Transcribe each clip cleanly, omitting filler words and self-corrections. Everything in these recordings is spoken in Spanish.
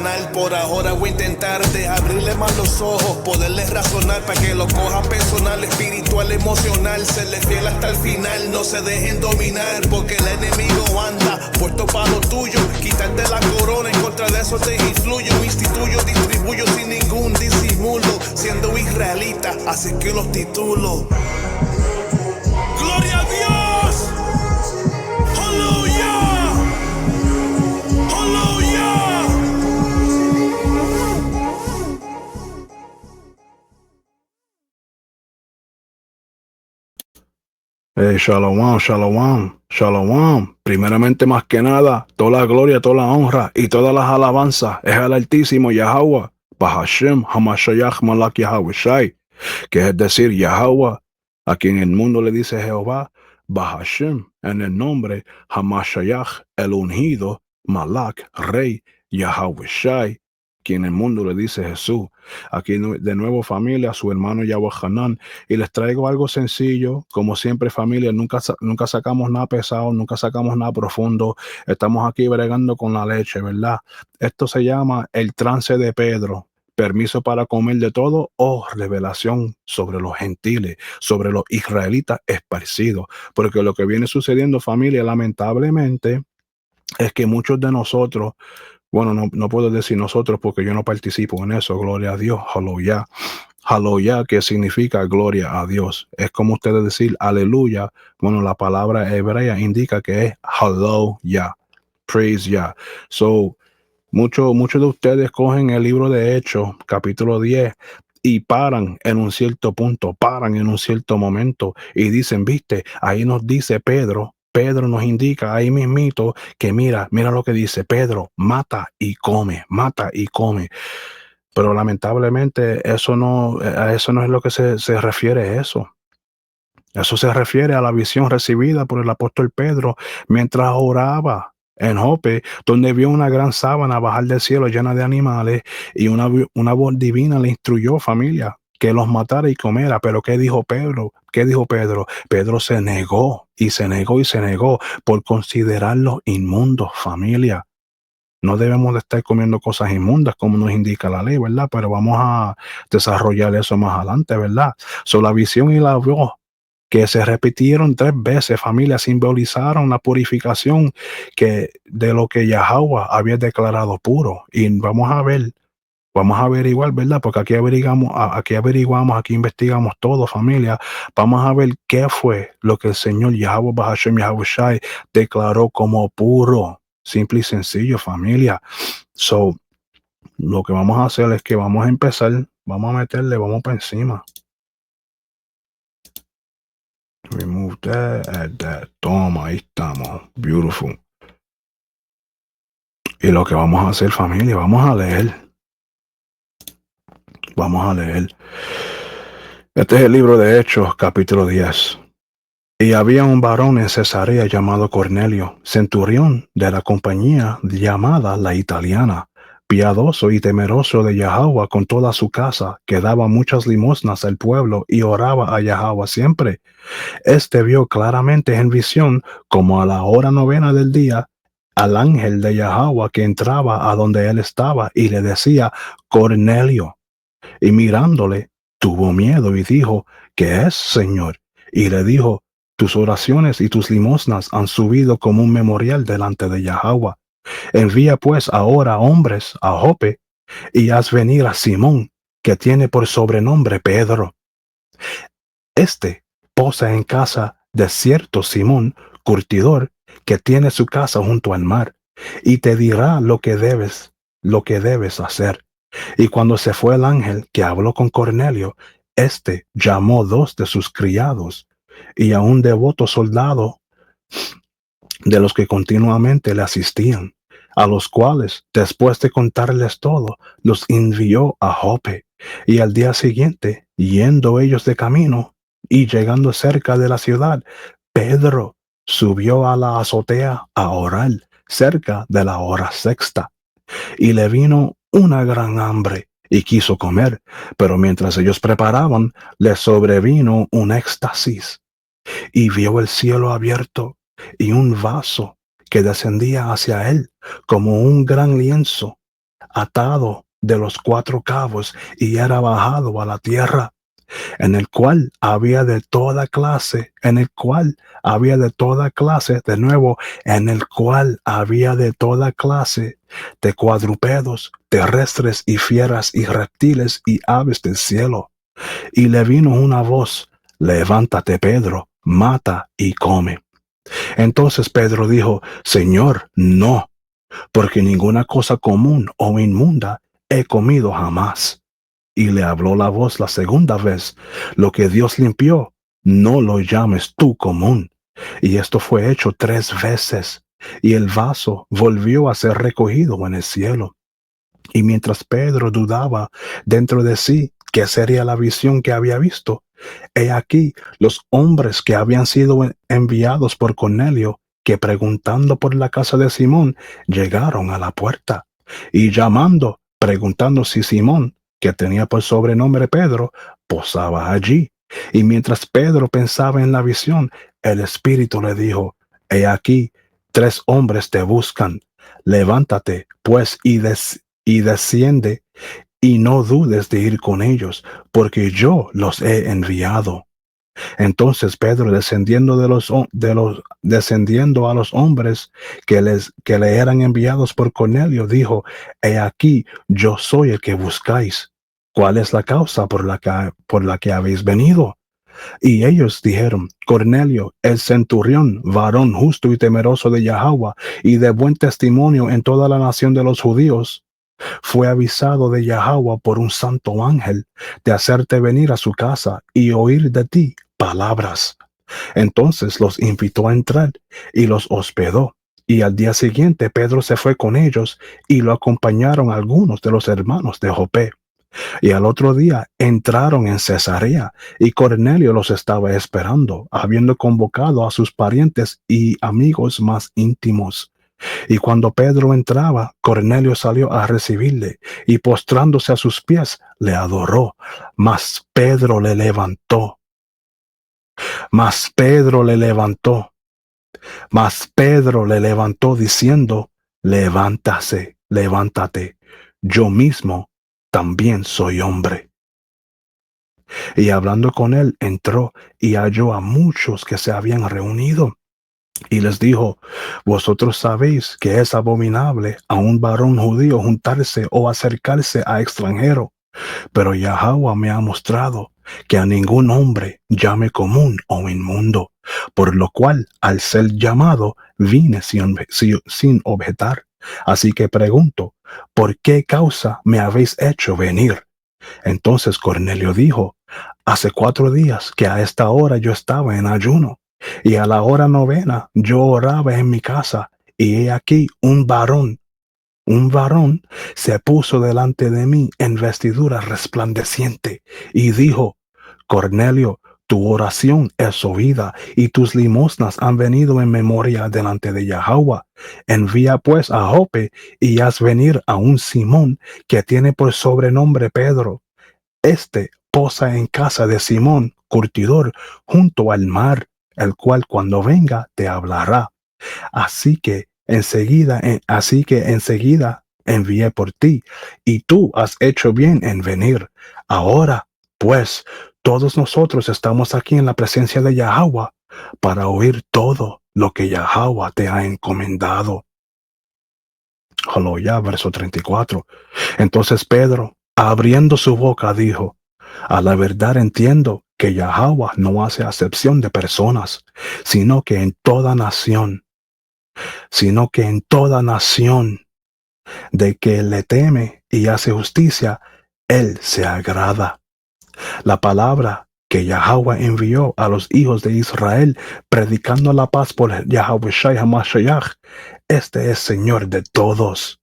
canal. Por ahora voy a intentar de abrirle más los ojos, poderles razonar para que lo coja personal, espiritual, emocional. Serle fiel hasta el final, no se dejen dominar, porque el enemigo anda puesto para lo tuyo. Quitarte la corona, en contra de eso te influyo. Instituyo, distribuyo sin ningún disimulo. Siendo israelita, así que los titulo. ¡Gloria a Dios! ¡Aleluya! ¡Aleluya! Shalom, shalom, shalom. Primeramente, más que nada, toda la gloria, toda la honra y todas las alabanzas es al Altísimo Yahweh, Bahashem, Hamashayach, Malak Yahweh Shai, que es decir, Yahweh, a quien el mundo le dice Jehová, Bahashem, en el nombre, Hamashayach, el ungido, Malak, Rey, Yahweh Shai, quien el mundo le dice Jesús. Aquí de nuevo, familia, su hermano Yahweh Hanan, y les traigo algo sencillo. Como siempre, familia, nunca sacamos nada pesado, nunca sacamos nada profundo. Estamos aquí bregando con la leche, ¿verdad? Esto se llama el trance de Pedro. Permiso para comer de todo o revelación sobre los gentiles, sobre los israelitas esparcidos. Porque lo que viene sucediendo, familia, lamentablemente, es que muchos de nosotros, bueno, no puedo decir nosotros porque yo no participo en eso, gloria a Dios, aleluya. Aleluya, que significa gloria a Dios. Es como ustedes decir aleluya. Bueno, la palabra hebrea indica que es hallelujah, praise Yah. So, muchos de ustedes cogen el libro de Hechos, capítulo 10, y paran en un cierto punto, paran en un cierto momento y dicen, viste, ahí nos dice Pedro nos indica ahí mismito que mira lo que dice Pedro, mata y come. Pero lamentablemente a eso no es lo que se refiere eso. Eso se refiere a la visión recibida por el apóstol Pedro mientras oraba en Jope, donde vio una gran sábana bajar del cielo llena de animales y una voz divina le instruyó, familia, que los matara y comiera. Pero ¿qué dijo Pedro? Pedro se negó por considerarlos inmundos, familia. No debemos de estar comiendo cosas inmundas como nos indica la ley, ¿verdad? Pero vamos a desarrollar eso más adelante, ¿verdad? La visión y la voz que se repitieron 3 veces, familia, simbolizaron la purificación de lo que Yahweh había declarado puro. Y vamos a averiguar, ¿verdad? Porque aquí averiguamos, aquí investigamos todo, familia. Vamos a ver qué fue lo que el Señor Yahweh Bahashem Yahweh Shai declaró como puro. Simple y sencillo, familia. Lo que vamos a hacer es que vamos a empezar, vamos a meterle, vamos para encima. Remove that, add that. Toma, ahí estamos. Beautiful. Y lo que vamos a hacer, familia, vamos a leer. Este es el libro de Hechos, capítulo 10. Y había un varón en Cesarea llamado Cornelio, centurión de la compañía llamada la Italiana, piadoso y temeroso de Yahweh con toda su casa, que daba muchas limosnas al pueblo y oraba a Yahweh siempre. Este vio claramente en visión, como a la hora 9 del día, al ángel de Yahweh que entraba a donde él estaba y le decía, Cornelio. Y mirándole, tuvo miedo y dijo, ¿qué es, Señor? Y le dijo, tus oraciones y tus limosnas han subido como un memorial delante de Yahweh. Envía pues ahora hombres a Jope y haz venir a Simón, que tiene por sobrenombre Pedro. Este posa en casa de cierto Simón, curtidor, que tiene su casa junto al mar, y te dirá lo que debes hacer. Y cuando se fue el ángel que habló con Cornelio, este llamó 2 de sus criados y a un devoto soldado de los que continuamente le asistían, a los cuales, después de contarles todo, los envió a Jope. Y al día siguiente, yendo ellos de camino y llegando cerca de la ciudad, Pedro subió a la azotea a orar cerca de la hora 6. Y le vino una gran hambre y quiso comer, pero mientras ellos preparaban, le sobrevino un éxtasis y vio el cielo abierto y un vaso que descendía hacia él como un gran lienzo, atado de los 4 cabos y era bajado a la tierra, en el cual había de toda clase, de nuevo, en el cual había de toda clase de cuadrúpedos, terrestres y fieras y reptiles y aves del cielo. Y le vino una voz: levántate, Pedro, mata y come. Entonces Pedro dijo: Señor, no, porque ninguna cosa común o inmunda he comido jamás. Y le habló la voz la segunda vez: lo que Dios limpió, no lo llames tú común. Y esto fue hecho 3 veces, y el vaso volvió a ser recogido en el cielo. Y mientras Pedro dudaba dentro de sí qué sería la visión que había visto, he aquí los hombres que habían sido enviados por Cornelio, que preguntando por la casa de Simón, llegaron a la puerta, y llamando, preguntando si Simón, que tenía por sobrenombre Pedro, posaba allí. Y mientras Pedro pensaba en la visión, el Espíritu le dijo: he aquí 3 hombres te buscan. Levántate, pues, y desciende, y no dudes de ir con ellos, porque yo los he enviado. Entonces Pedro, descendiendo descendiendo a los hombres que le eran enviados por Cornelio, dijo: he aquí, yo soy el que buscáis. ¿Cuál es la causa por la que habéis venido? Y ellos dijeron: Cornelio, el centurión, varón justo y temeroso de Yahweh, y de buen testimonio en toda la nación de los judíos, fue avisado de Yahweh por un santo ángel de hacerte venir a su casa y oír de ti palabras. Entonces los invitó a entrar y los hospedó. Y al día siguiente Pedro se fue con ellos, y lo acompañaron algunos de los hermanos de Jope. Y al otro día entraron en Cesarea, y Cornelio los estaba esperando, habiendo convocado a sus parientes y amigos más íntimos. Y cuando Pedro entraba, Cornelio salió a recibirle, y postrándose a sus pies, le adoró. Mas Pedro le levantó, diciendo: levántate, yo mismo también soy hombre. Y hablando con él, entró y halló a muchos que se habían reunido. Y les dijo: vosotros sabéis que es abominable a un varón judío juntarse o acercarse a extranjero, pero Yahweh me ha mostrado que a ningún hombre llame común o inmundo, por lo cual al ser llamado vine sin objetar. Así que pregunto: ¿por qué causa me habéis hecho venir? Entonces Cornelio dijo: hace 4 días que a esta hora yo estaba en ayuno, y a la hora 9 yo oraba en mi casa, y he aquí un varón se puso delante de mí en vestidura resplandeciente, y dijo: Cornelio, tu oración es oída, y tus limosnas han venido en memoria delante de Yahweh. Envía pues a Jope, y haz venir a un Simón, que tiene por sobrenombre Pedro. Este posa en casa de Simón, curtidor, junto al mar, el cual cuando venga te hablará. Así que enseguida envié por ti, y tú has hecho bien en venir. Ahora, pues, todos nosotros estamos aquí en la presencia de Yahweh para oír todo lo que Yahweh te ha encomendado. Aleluya, verso 34. Entonces Pedro, abriendo su boca, dijo: a la verdad entiendo que Yahweh no hace acepción de personas, sino que en toda nación de que le teme y hace justicia, él se agrada. La palabra que Yahweh envió a los hijos de Israel, predicando la paz por Yahweh Shai HaMashiach, este es Señor de todos.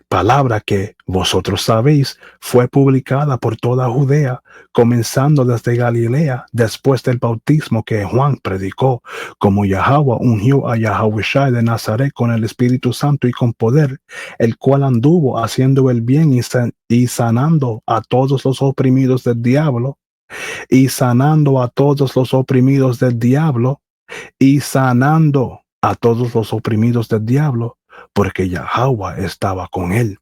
Palabra que, vosotros sabéis, fue publicada por toda Judea, comenzando desde Galilea, después del bautismo que Juan predicó, como Yahweh ungió a Yahushua de Nazaret con el Espíritu Santo y con poder, el cual anduvo haciendo el bien y sanando a todos los oprimidos del diablo, porque Yahweh estaba con él.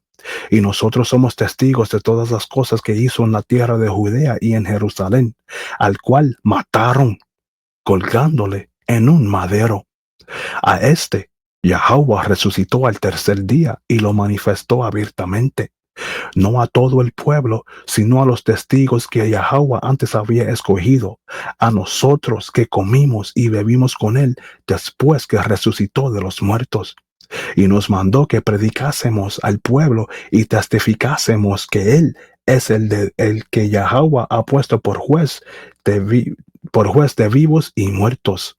Y nosotros somos testigos de todas las cosas que hizo en la tierra de Judea y en Jerusalén, al cual mataron colgándole en un madero. A este Yahweh resucitó al tercer día y lo manifestó abiertamente, no a todo el pueblo, sino a los testigos que Yahweh antes había escogido, a nosotros que comimos y bebimos con él después que resucitó de los muertos. Y nos mandó que predicásemos al pueblo y testificásemos que él es el que Yahweh ha puesto por juez de vivos y muertos.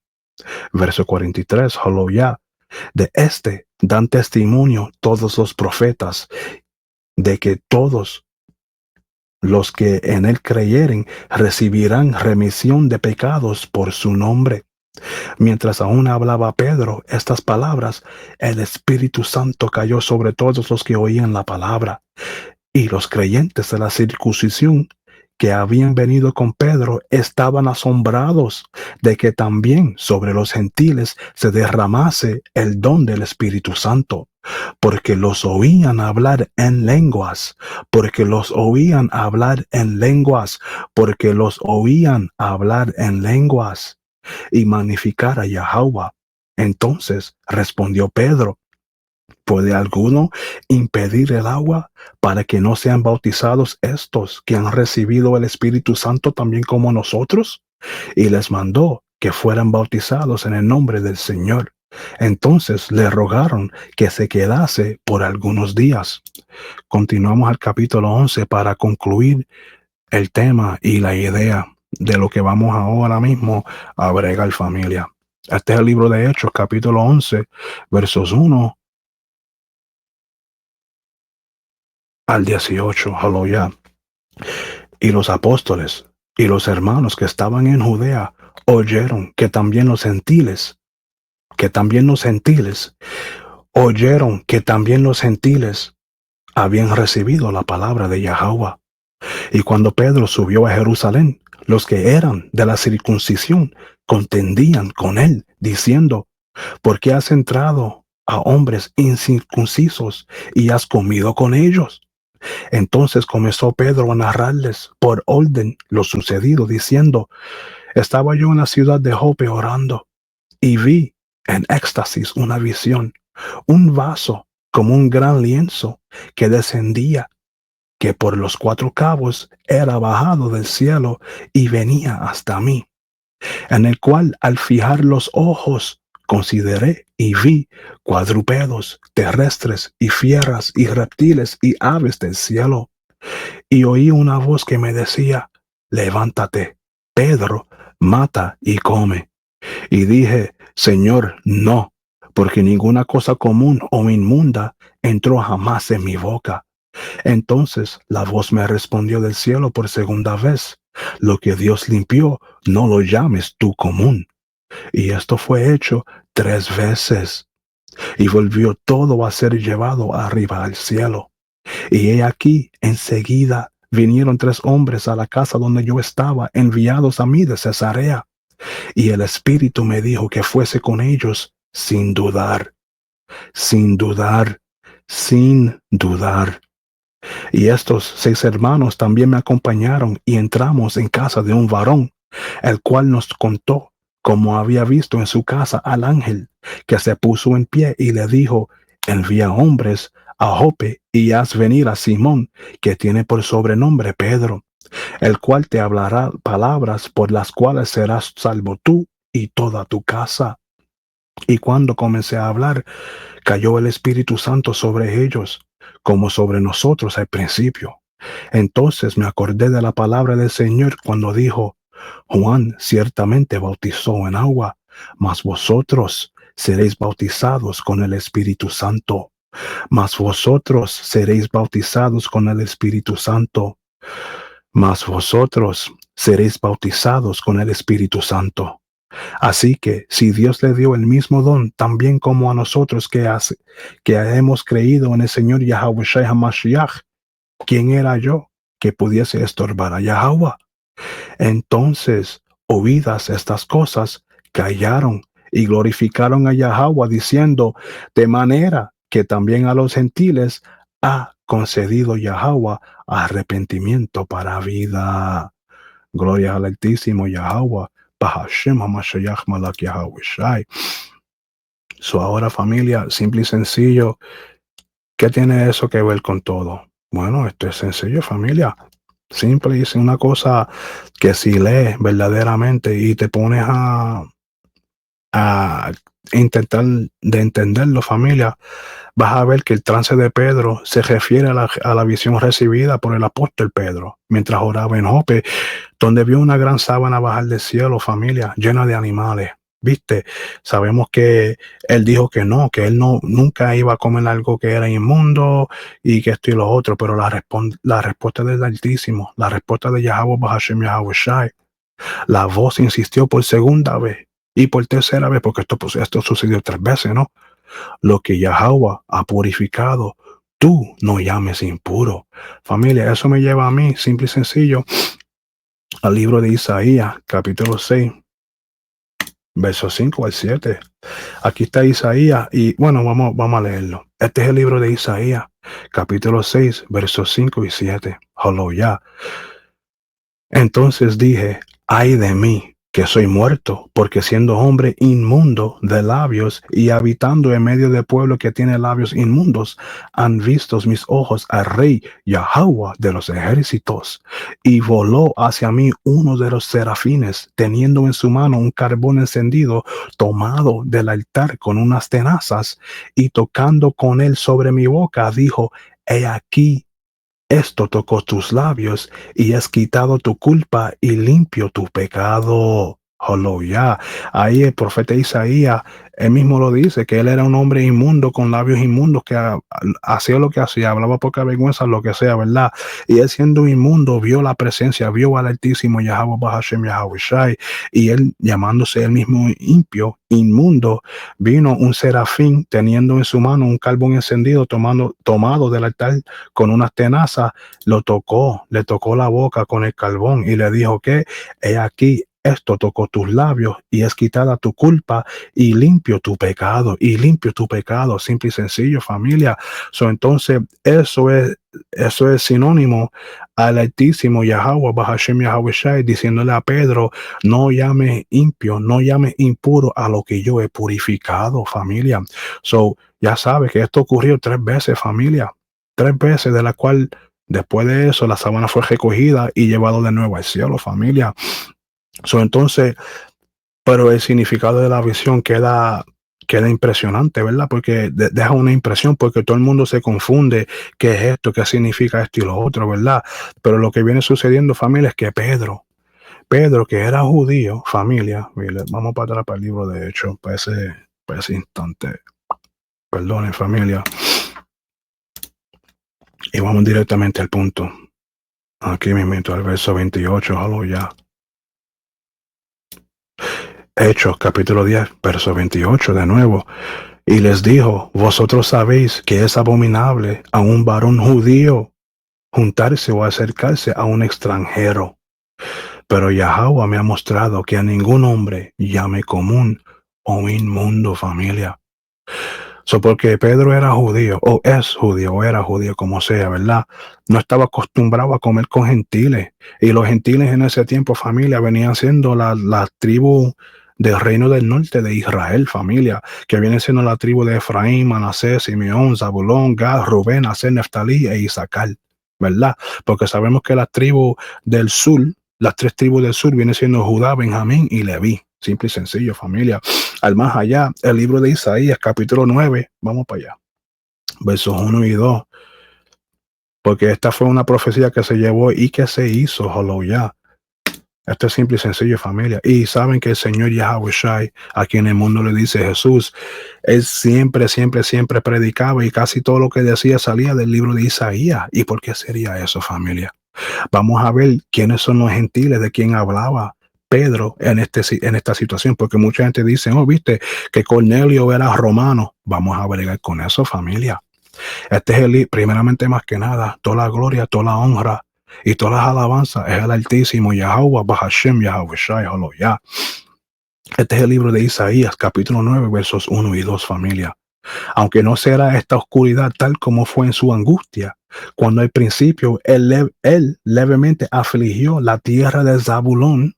Verso 43, Hallelujah. De este dan testimonio todos los profetas, de que todos los que en él creyeren recibirán remisión de pecados por su nombre. Mientras aún hablaba Pedro estas palabras, el Espíritu Santo cayó sobre todos los que oían la palabra. Y los creyentes de la circuncisión que habían venido con Pedro estaban asombrados de que también sobre los gentiles se derramase el don del Espíritu Santo, porque los oían hablar en lenguas, porque los oían hablar en lenguas, porque los oían hablar en lenguas, y magnificar a Yahweh. Entonces respondió Pedro: ¿puede alguno impedir el agua para que no sean bautizados estos que han recibido el Espíritu Santo también como nosotros? Y les mandó que fueran bautizados en el nombre del Señor. Entonces le rogaron que se quedase por algunos días. Continuamos al capítulo 11 para concluir el tema y la idea de lo que vamos ahora mismo a bregar, familia. Este es el libro de Hechos, capítulo 11, versos 1 al 18, Hallelujah. Y los apóstoles y los hermanos que estaban en Judea oyeron que también los gentiles habían recibido la palabra de Yahweh. Y cuando Pedro subió a Jerusalén, los que eran de la circuncisión contendían con él, diciendo: ¿por qué has entrado a hombres incircuncisos y has comido con ellos? Entonces comenzó Pedro a narrarles por orden lo sucedido, diciendo: estaba yo en la ciudad de Jope orando, y vi en éxtasis una visión, un vaso como un gran lienzo que descendía, que por los 4 cabos era bajado del cielo y venía hasta mí, en el cual al fijar los ojos consideré y vi cuadrúpedos terrestres y fieras y reptiles y aves del cielo. Y oí una voz que me decía: levántate, Pedro, mata y come. Y dije: Señor, no, porque ninguna cosa común o inmunda entró jamás en mi boca. Entonces la voz me respondió del cielo por segunda vez: lo que Dios limpió, no lo llames tú común. Y esto fue hecho 3 veces. Y volvió todo a ser llevado arriba al cielo. Y he aquí, enseguida vinieron 3 hombres a la casa donde yo estaba, enviados a mí de Cesarea. Y el Espíritu me dijo que fuese con ellos sin dudar, sin dudar, sin dudar. Y estos 6 hermanos también me acompañaron y entramos en casa de un varón, el cual nos contó cómo había visto en su casa al ángel, que se puso en pie y le dijo: envía hombres a Jope y haz venir a Simón, que tiene por sobrenombre Pedro, el cual te hablará palabras por las cuales serás salvo tú y toda tu casa. Y cuando comencé a hablar, cayó el Espíritu Santo sobre ellos, como sobre nosotros al principio. Entonces me acordé de la palabra del Señor cuando dijo: Juan ciertamente bautizó en agua, mas vosotros seréis bautizados con el Espíritu Santo. Mas vosotros seréis bautizados con el Espíritu Santo. Mas vosotros seréis bautizados con el Espíritu Santo. Así que si Dios le dio el mismo don también como a nosotros que hemos creído en el Señor Yahawashi HaMashiach, ¿quién era yo que pudiese estorbar a Yahweh? Entonces, oídas estas cosas, callaron y glorificaron a Yahweh, diciendo: de manera que también a los gentiles ha concedido Yahweh arrepentimiento para vida. Gloria al Altísimo Yahweh. Bahashem HaMashiach Malak Yahweh Shai. So ahora, familia, simple y sencillo, ¿qué tiene eso que ver con todo? Bueno, esto es sencillo, familia. Simple y es una cosa que si lees verdaderamente y te pones a intentar de entenderlo, familia, vas a ver que el trance de Pedro se refiere a la visión recibida por el apóstol Pedro mientras oraba en Jope, donde vio una gran sábana bajar del cielo, familia, llena de animales. Viste, sabemos que él dijo que no, que él nunca iba a comer algo que era inmundo y que esto y lo otro, pero la respuesta del Altísimo, la respuesta de Yahweh Bahashem Yahweh Shai, la voz insistió por segunda vez y por tercera vez, porque esto sucedió 3 veces, ¿no? Lo que Yahweh ha purificado, tú no llames impuro. Familia, eso me lleva a mí, simple y sencillo, al libro de Isaías, capítulo 6, versos 5 al 7. Aquí está Isaías y bueno, vamos a leerlo. Este es el libro de Isaías, capítulo 6, versos 5 y 7. Aleluya. Entonces dije, ay de mí, que soy muerto, porque siendo hombre inmundo de labios y habitando en medio de pueblo que tiene labios inmundos, han visto mis ojos al rey Yahweh de los ejércitos. Y voló hacia mí uno de los serafines, teniendo en su mano un carbón encendido, tomado del altar con unas tenazas, y tocando con él sobre mi boca, dijo, he aquí, esto tocó tus labios y has quitado tu culpa y limpio tu pecado. Aleluya. Ahí el profeta Isaías, él mismo lo dice, que él era un hombre inmundo con labios inmundos, que hacía lo que hacía, hablaba poca vergüenza, lo que sea, ¿verdad? Y él siendo inmundo, vio la presencia, vio al Altísimo Yahweh Bahashem Yahweh Shai, y él llamándose él mismo impío, inmundo, vino un serafín teniendo en su mano un carbón encendido, tomado del altar con unas tenazas, le tocó la boca con el carbón y le dijo que he aquí, esto tocó tus labios y es quitada tu culpa y limpio tu pecado, simple y sencillo, familia. Entonces, eso es sinónimo al Altísimo Yahweh Bahashem Yahweh Shai, diciéndole a Pedro, no llames impio, no llames impuro a lo que yo he purificado, familia. Ya sabes que esto ocurrió 3 veces, familia, 3 veces, de la cual después de eso la sábana fue recogida y llevado de nuevo al cielo, familia. Entonces, pero el significado de la visión queda impresionante, ¿verdad? Porque deja una impresión, porque todo el mundo se confunde qué es esto, qué significa esto y lo otro, ¿verdad? Pero lo que viene sucediendo, familia, es que Pedro, que era judío, familia, mire, vamos para atrás para el libro de Hechos, para ese instante, perdonen, familia, y vamos directamente al punto. Aquí me meto al verso 28, aleluya. Hechos capítulo 10, verso 28 de nuevo. Y les dijo, vosotros sabéis que es abominable a un varón judío juntarse o acercarse a un extranjero. Pero Yahweh me ha mostrado que a ningún hombre llame común o inmundo, familia. Porque Pedro era judío, o era judío, como sea, ¿verdad? No estaba acostumbrado a comer con gentiles. Y los gentiles en ese tiempo, familia, venían siendo la tribu del reino del norte de Israel, familia, que viene siendo la tribu de Efraín, Manasés, Simeón, Zabulón, Gad, Rubén, Aser, Neftalí e Isaacar, ¿verdad? Porque sabemos que las tribus del sur, las 3 tribus del sur, vienen siendo Judá, Benjamín y Leví. Simple y sencillo, familia. Al más allá, el libro de Isaías, capítulo 9, vamos para allá, versos 1 y 2, porque esta fue una profecía que se llevó y que se hizo, aleluya. Esto es simple y sencillo, familia. Y saben que el Señor Yahweh Shai, a quien el mundo le dice Jesús, él siempre predicaba y casi todo lo que decía salía del libro de Isaías. ¿Y por qué sería eso, familia? Vamos a ver quiénes son los gentiles de quien hablaba Pedro en esta situación, porque mucha gente dice, viste que Cornelio era romano. Vamos a bregar con eso, familia. Este es primeramente, más que nada, toda la gloria, toda la honra y todas las alabanzas es el Altísimo Yahweh Bahashem Yahweh Shai, aleluya. Este es el libro de Isaías, capítulo 9, versos 1 y 2, familia. Aunque no será esta oscuridad tal como fue en su angustia, Cuando al principio él levemente afligió la tierra de Zabulón,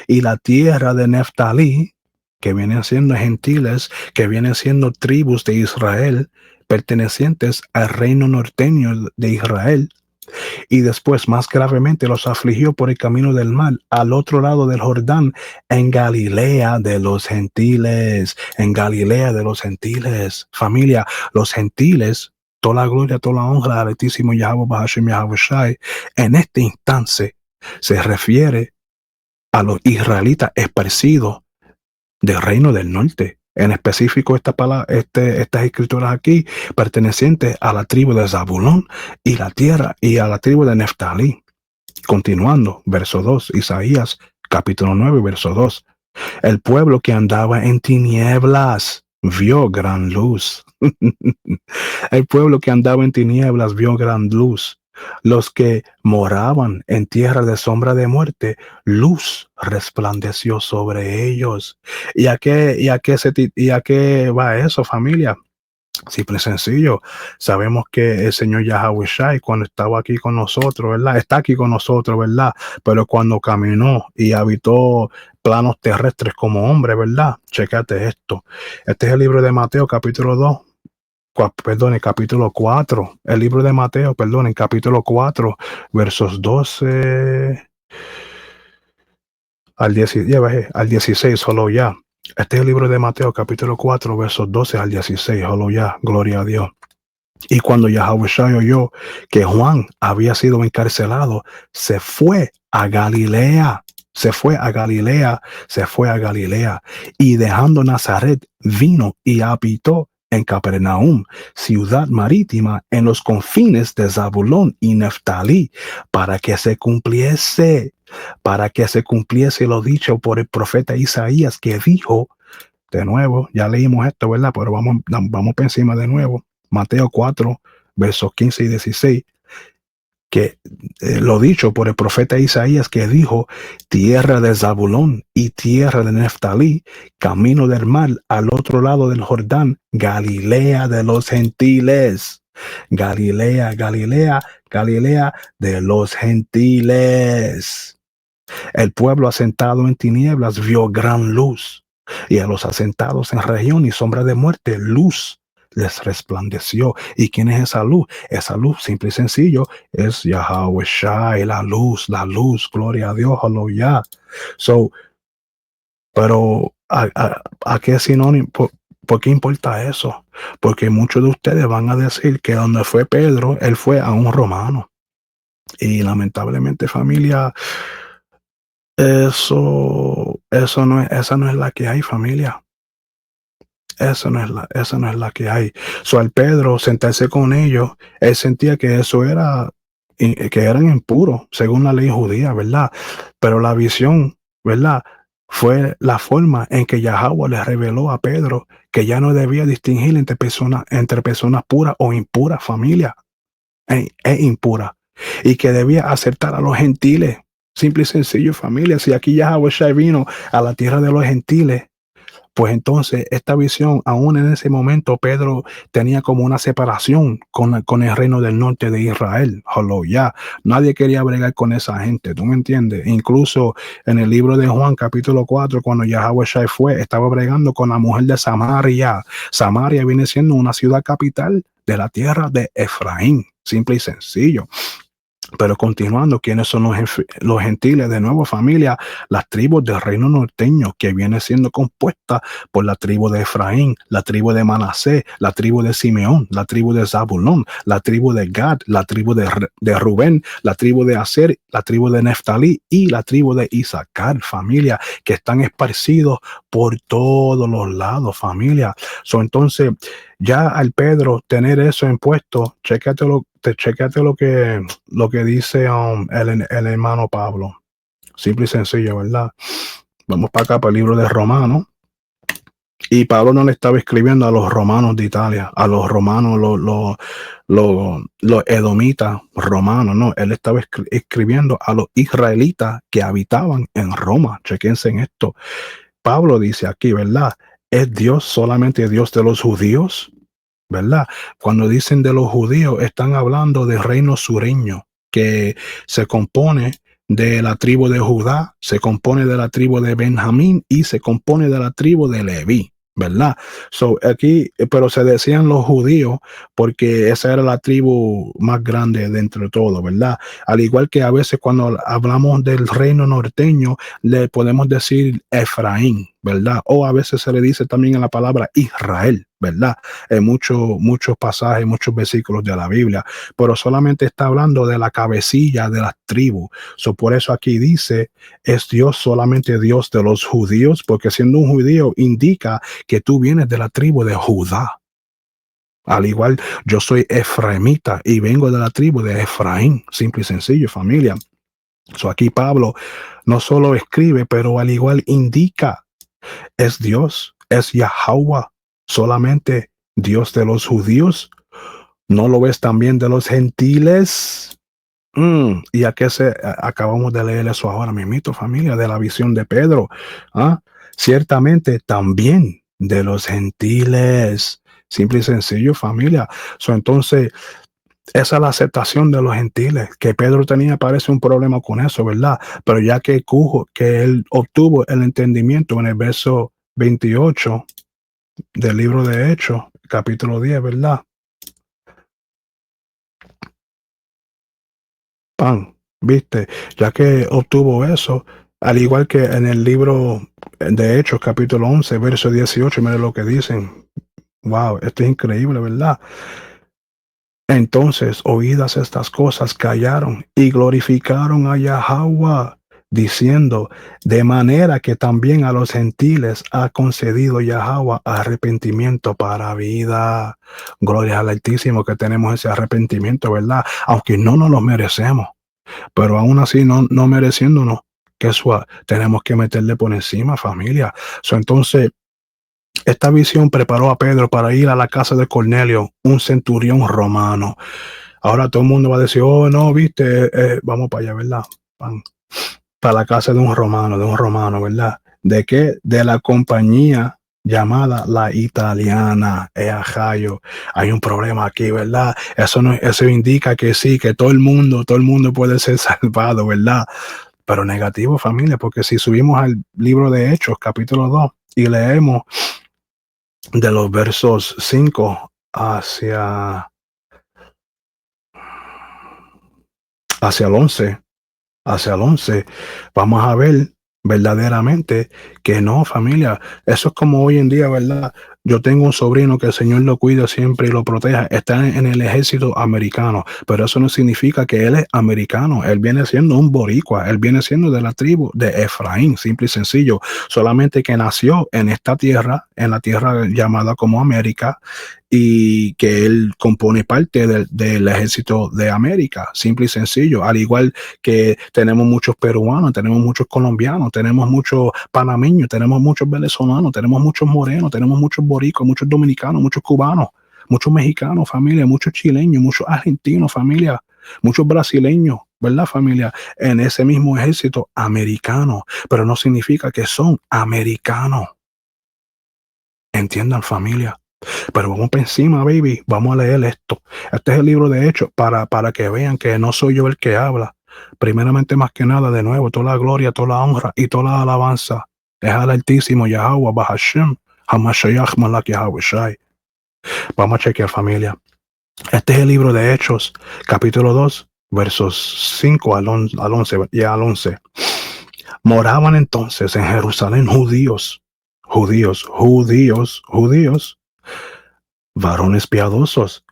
y la tierra de Neftalí, que vienen siendo gentiles, que vienen siendo tribus de Israel, pertenecientes al reino norteño de Israel, y después más gravemente los afligió por el camino del mar, al otro lado del Jordán, en Galilea de los gentiles, familia, los gentiles, toda la gloria, toda la honra al Altísimo Yahweh Bahashem Yahweh Shai, en este instante se refiere a los israelitas esparcidos del reino del norte. En específico, estas escrituras aquí pertenecientes a la tribu de Zabulón y a la tribu de Neftalí. Continuando, verso 2, Isaías capítulo 9, verso 2. El pueblo que andaba en tinieblas vio gran luz. El pueblo que andaba en tinieblas vio gran luz. Los que moraban en tierra de sombra de muerte, luz resplandeció sobre ellos. ¿Y a qué va eso, familia? Simple y sencillo. Sabemos que el Señor Yahweh Shai, cuando estaba aquí con nosotros, ¿verdad? Está aquí con nosotros, ¿verdad? Pero cuando caminó y habitó planos terrestres como hombre, ¿verdad? Chécate esto. Este es el libro de Mateo, capítulo 2. Perdón, el capítulo 4, el libro de Mateo, perdón, en capítulo 4, versos 12 al 16, solo ya. Este es el libro de Mateo, capítulo 4, versos 12 al 16, solo ya, gloria a Dios. Y cuando Yahweh Shai oyó que Juan había sido encarcelado, se fue a Galilea. Y dejando Nazaret, vino y habitó en Capernaum, ciudad marítima en los confines de Zabulón y Neftalí, para que se cumpliese lo dicho por el profeta Isaías, que dijo, de nuevo, ya leímos esto, ¿verdad? Pero vamos por encima de nuevo. Mateo 4, versos 15 y 16, que lo dicho por el profeta Isaías, que dijo, tierra de Zabulón y tierra de Neftalí, camino del mar al otro lado del Jordán, Galilea de los gentiles. Galilea de los gentiles. El pueblo asentado en tinieblas vio gran luz, y a los asentados en región y sombra de muerte, luz les resplandeció. ¿Y quién es esa luz? Esa luz, simple y sencillo, es Yahweh Shai, la luz, gloria a Dios, aleluya. Pero ¿a qué sinónimo? ¿Por qué importa eso? Porque muchos de ustedes van a decir que donde fue Pedro, él fue a un romano. Y lamentablemente, familia, esa no es la que hay, familia. Esa no es la que hay. Al Pedro sentarse con ellos, él sentía que que eran impuros, según la ley judía, ¿verdad? Pero la visión, ¿verdad? Fue la forma en que Yahweh le reveló a Pedro que ya no debía distinguir entre personas puras o impuras, familia, e impura, y que debía aceptar a los gentiles. Simple y sencillo, familia. Si aquí Yahweh Shai vino a la tierra de los gentiles, pues entonces esta visión, aún en ese momento, Pedro tenía como una separación con el reino del norte de Israel. Aleluya. Nadie quería bregar con esa gente, ¿tú me entiendes? Incluso en el libro de Juan, capítulo 4, cuando Yahweh Shai estaba bregando con la mujer de Samaria. Samaria viene siendo una ciudad capital de la tierra de Efraín. Simple y sencillo. Pero continuando, ¿quiénes son los gentiles? De nuevo, familia, las tribus del reino norteño, que viene siendo compuesta por la tribu de Efraín, la tribu de Manasés, la tribu de Simeón, la tribu de Zabulón, la tribu de Gad, la tribu de Rubén, la tribu de Aser, la tribu de Neftalí y la tribu de Isaacar, familia, que están esparcidos por todos los lados, familia. Entonces, ya al Pedro tener eso impuesto, chécate lo que dice el hermano Pablo. Simple y sencillo, ¿verdad? Vamos para acá, para el libro de Romanos. Y Pablo no le estaba escribiendo a los romanos de Italia, a los romanos, los edomitas romanos, no. Él estaba escribiendo a los israelitas que habitaban en Roma. Chequense en esto. Pablo dice aquí, ¿verdad? ¿Es Dios solamente Dios de los judíos? ¿verdad? Cuando dicen de los judíos, están hablando del reino sureño, que se compone de la tribu de Judá, se compone de la tribu de Benjamín y se compone de la tribu de Leví, ¿verdad? So, aquí, pero se decían los judíos porque esa era la tribu más grande de entre todos, ¿verdad? Al igual que a veces cuando hablamos del reino norteño, le podemos decir Efraín, ¿verdad? O a veces se le dice también en la palabra Israel, ¿verdad? En muchos pasajes, muchos versículos de la Biblia, pero solamente está hablando de la cabecilla de las tribus. So, por eso aquí dice, es Dios solamente Dios de los judíos, porque siendo un judío indica que tú vienes de la tribu de Judá. Al igual, yo soy efraimita y vengo de la tribu de Efraín, simple y sencillo, familia. So, aquí Pablo no solo escribe, pero al igual indica, es Dios, es Yahweh, solamente Dios de los judíos. ¿No lo ves también de los gentiles? ¿Y a qué acabamos de leer eso ahora mismito, familia? De la visión de Pedro. ¿Ah? Ciertamente también de los gentiles. Simple y sencillo, familia. Entonces, esa es la aceptación de los gentiles, que Pedro tenía, parece un problema con eso, ¿verdad? Pero ya que él obtuvo el entendimiento en el verso 28 del libro de Hechos, capítulo 10, ¿verdad? ¿Viste? Ya que obtuvo eso, al igual que en el libro de Hechos, capítulo 11, verso 18, mire lo que dicen. Wow, esto es increíble, ¿verdad? Entonces, oídas estas cosas, callaron y glorificaron a Yahweh, diciendo, de manera que también a los gentiles ha concedido Yahweh arrepentimiento para vida. Gloria al Altísimo que tenemos ese arrepentimiento, ¿verdad? Aunque no nos lo merecemos, pero aún así no mereciéndonos, que tenemos que meterle por encima, familia. Entonces, esta visión preparó a Pedro para ir a la casa de Cornelio, un centurión romano. Ahora todo el mundo va a decir, oh, no, viste, vamos para allá, ¿verdad? Para la casa de un romano, ¿verdad? ¿De qué? De la compañía llamada la italiana, Ajayo. Hay un problema aquí, ¿verdad? Eso indica que sí, que todo el mundo puede ser salvado, ¿verdad? Pero negativo, familia, porque si subimos al libro de Hechos, capítulo 2, y leemos de los versos 5 hacia el 11, vamos a ver verdaderamente que no, familia. Eso es como hoy en día, ¿verdad? Yo tengo un sobrino que el Señor lo cuida siempre y lo proteja. Está en el ejército americano, pero eso no significa que él es americano. Él viene siendo un boricua. Él viene siendo de la tribu de Efraín, simple y sencillo. Solamente que nació en esta tierra, en la tierra llamada como América, y que él compone parte del ejército de América, simple y sencillo. Al igual que tenemos muchos peruanos, tenemos muchos colombianos, tenemos muchos panameños, tenemos muchos venezolanos, tenemos muchos morenos, tenemos muchos boricuas, muchos dominicanos, muchos cubanos, muchos mexicanos, familia, muchos chileños, muchos argentinos, familia, muchos brasileños, ¿verdad, familia? En ese mismo ejército americano, pero no significa que son americanos. Entiendan, familia. Pero vamos por encima, baby. Vamos a leer esto. Este es el libro de Hechos para que vean que no soy yo el que habla. Primeramente, más que nada, de nuevo, toda la gloria, toda la honra y toda la alabanza es al Altísimo Yahweh, Bahashem, Hamashiach Malak Yahweh Shai. Vamos a chequear, familia. Este es el libro de Hechos, capítulo 2, versos 5 al 11 y al 11. Moraban entonces en Jerusalén judíos, varones piadosos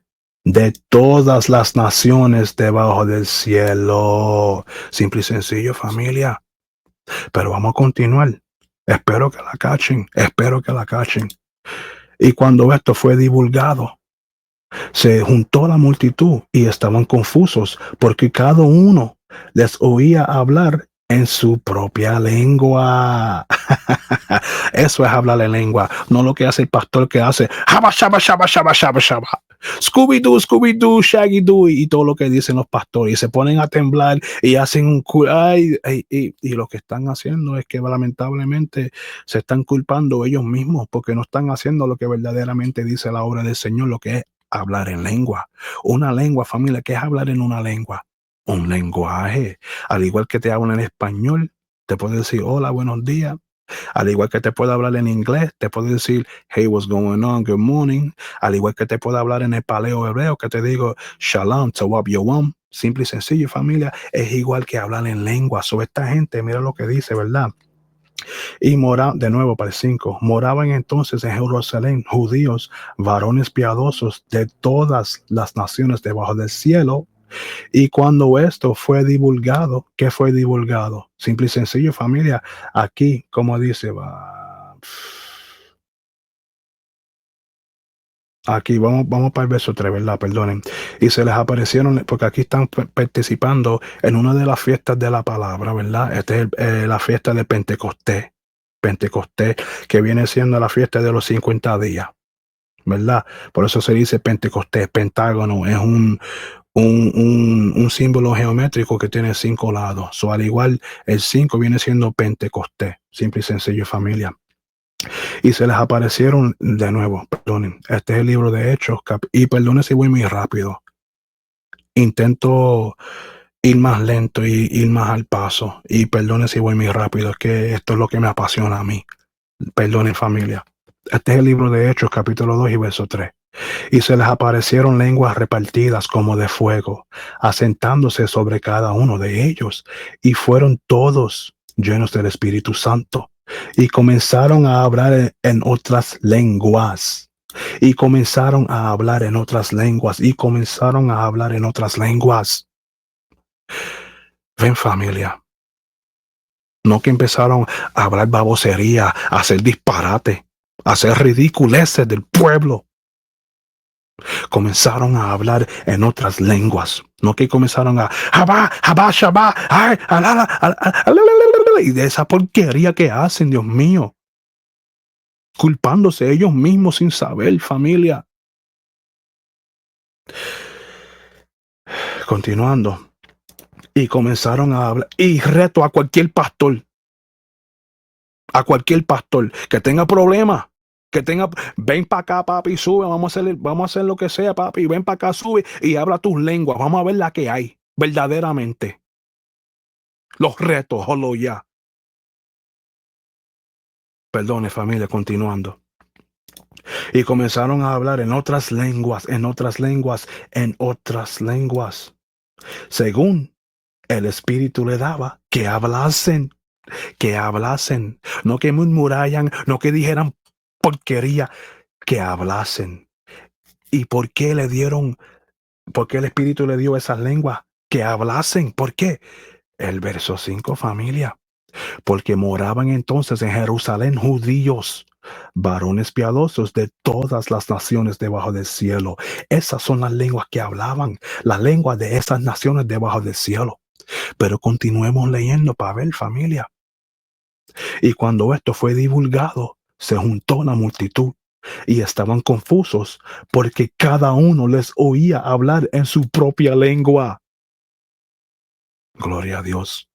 de todas las naciones debajo del cielo. Simple y sencillo, familia. Pero vamos a continuar. Espero que la cachen. Y cuando esto fue divulgado, se juntó la multitud y estaban confusos porque cada uno les oía hablar en su propia lengua. Eso es hablar en lengua, no lo que hace el pastor que hace. Shaba, shaba, shaba, shaba, shaba, shaba. Scooby-Doo, Scooby-Doo, Shaggy-Doo y todo lo que dicen los pastores y se ponen a temblar y hacen y lo que están haciendo es que lamentablemente se están culpando ellos mismos porque no están haciendo lo que verdaderamente dice la obra del Señor, lo que es hablar en lengua. Una lengua, familia, ¿qué es hablar en una lengua? Un lenguaje. Al igual que te hablan en español, te puedo decir hola, buenos días. Al igual que te puedo hablar en inglés, te puedo decir, hey, what's going on, good morning. Al igual que te puedo hablar en el paleo hebreo, que te digo, shalom, tawab yawam. Simple y sencillo, familia, es igual que hablar en lengua. Sobre esta gente, mira lo que dice, ¿verdad? Y de nuevo para el 5, moraban entonces en Jerusalén judíos, varones piadosos de todas las naciones debajo del cielo. Y cuando esto fue divulgado, ¿qué fue divulgado? Simple y sencillo, familia. Aquí, como dice, aquí vamos para el verso 3, ¿verdad? Perdonen. Y se les aparecieron, porque aquí están participando en una de las fiestas de la palabra, ¿verdad? Esta es la fiesta de Pentecostés. Pentecostés, que viene siendo la fiesta de los 50 días, ¿verdad? Por eso se dice Pentecostés, pentágono, es un símbolo geométrico que tiene 5 lados. So, al igual, el 5 viene siendo Pentecostés, simple y sencillo, familia. Y se les aparecieron de nuevo, perdonen. Este es el libro de Hechos, y perdonen si voy muy rápido. Intento ir más lento y ir más al paso. Y perdonen si voy muy rápido, es que esto es lo que me apasiona a mí. Perdonen, familia. Este es el libro de Hechos, capítulo 2 y verso 3. Y se les aparecieron lenguas repartidas como de fuego, asentándose sobre cada uno de ellos, y fueron todos llenos del Espíritu Santo, y comenzaron a hablar en otras lenguas, y comenzaron a hablar en otras lenguas, y comenzaron a hablar en otras lenguas. Ven, familia, no que empezaron a hablar babosería, a hacer disparate, a hacer ridiculeces del pueblo. Comenzaron a hablar en otras lenguas, no que comenzaron a y de esa porquería que hacen, Dios mío, culpándose ellos mismos sin saber, familia. Continuando, y comenzaron a hablar, y reto a cualquier pastor que tenga problemas, ven para acá, papi, sube, vamos a hacer lo que sea, papi, ven para acá, sube y habla tus lenguas, vamos a ver la que hay, verdaderamente. Los retos, solo ya. Perdone, familia, continuando. Y comenzaron a hablar en otras lenguas, según el Espíritu le daba que hablasen, no que murmuraran, no que dijeran porquería, que hablasen. ¿Y por qué por qué el Espíritu le dio esas lenguas? Que hablasen. ¿Por qué? El verso 5, familia. Porque moraban entonces en Jerusalén judíos, varones piadosos de todas las naciones debajo del cielo. Esas son las lenguas que hablaban, las lenguas de esas naciones debajo del cielo. Pero continuemos leyendo para ver, familia. Y cuando esto fue divulgado, se juntó la multitud y estaban confusos porque cada uno les oía hablar en su propia lengua. Gloria a Dios.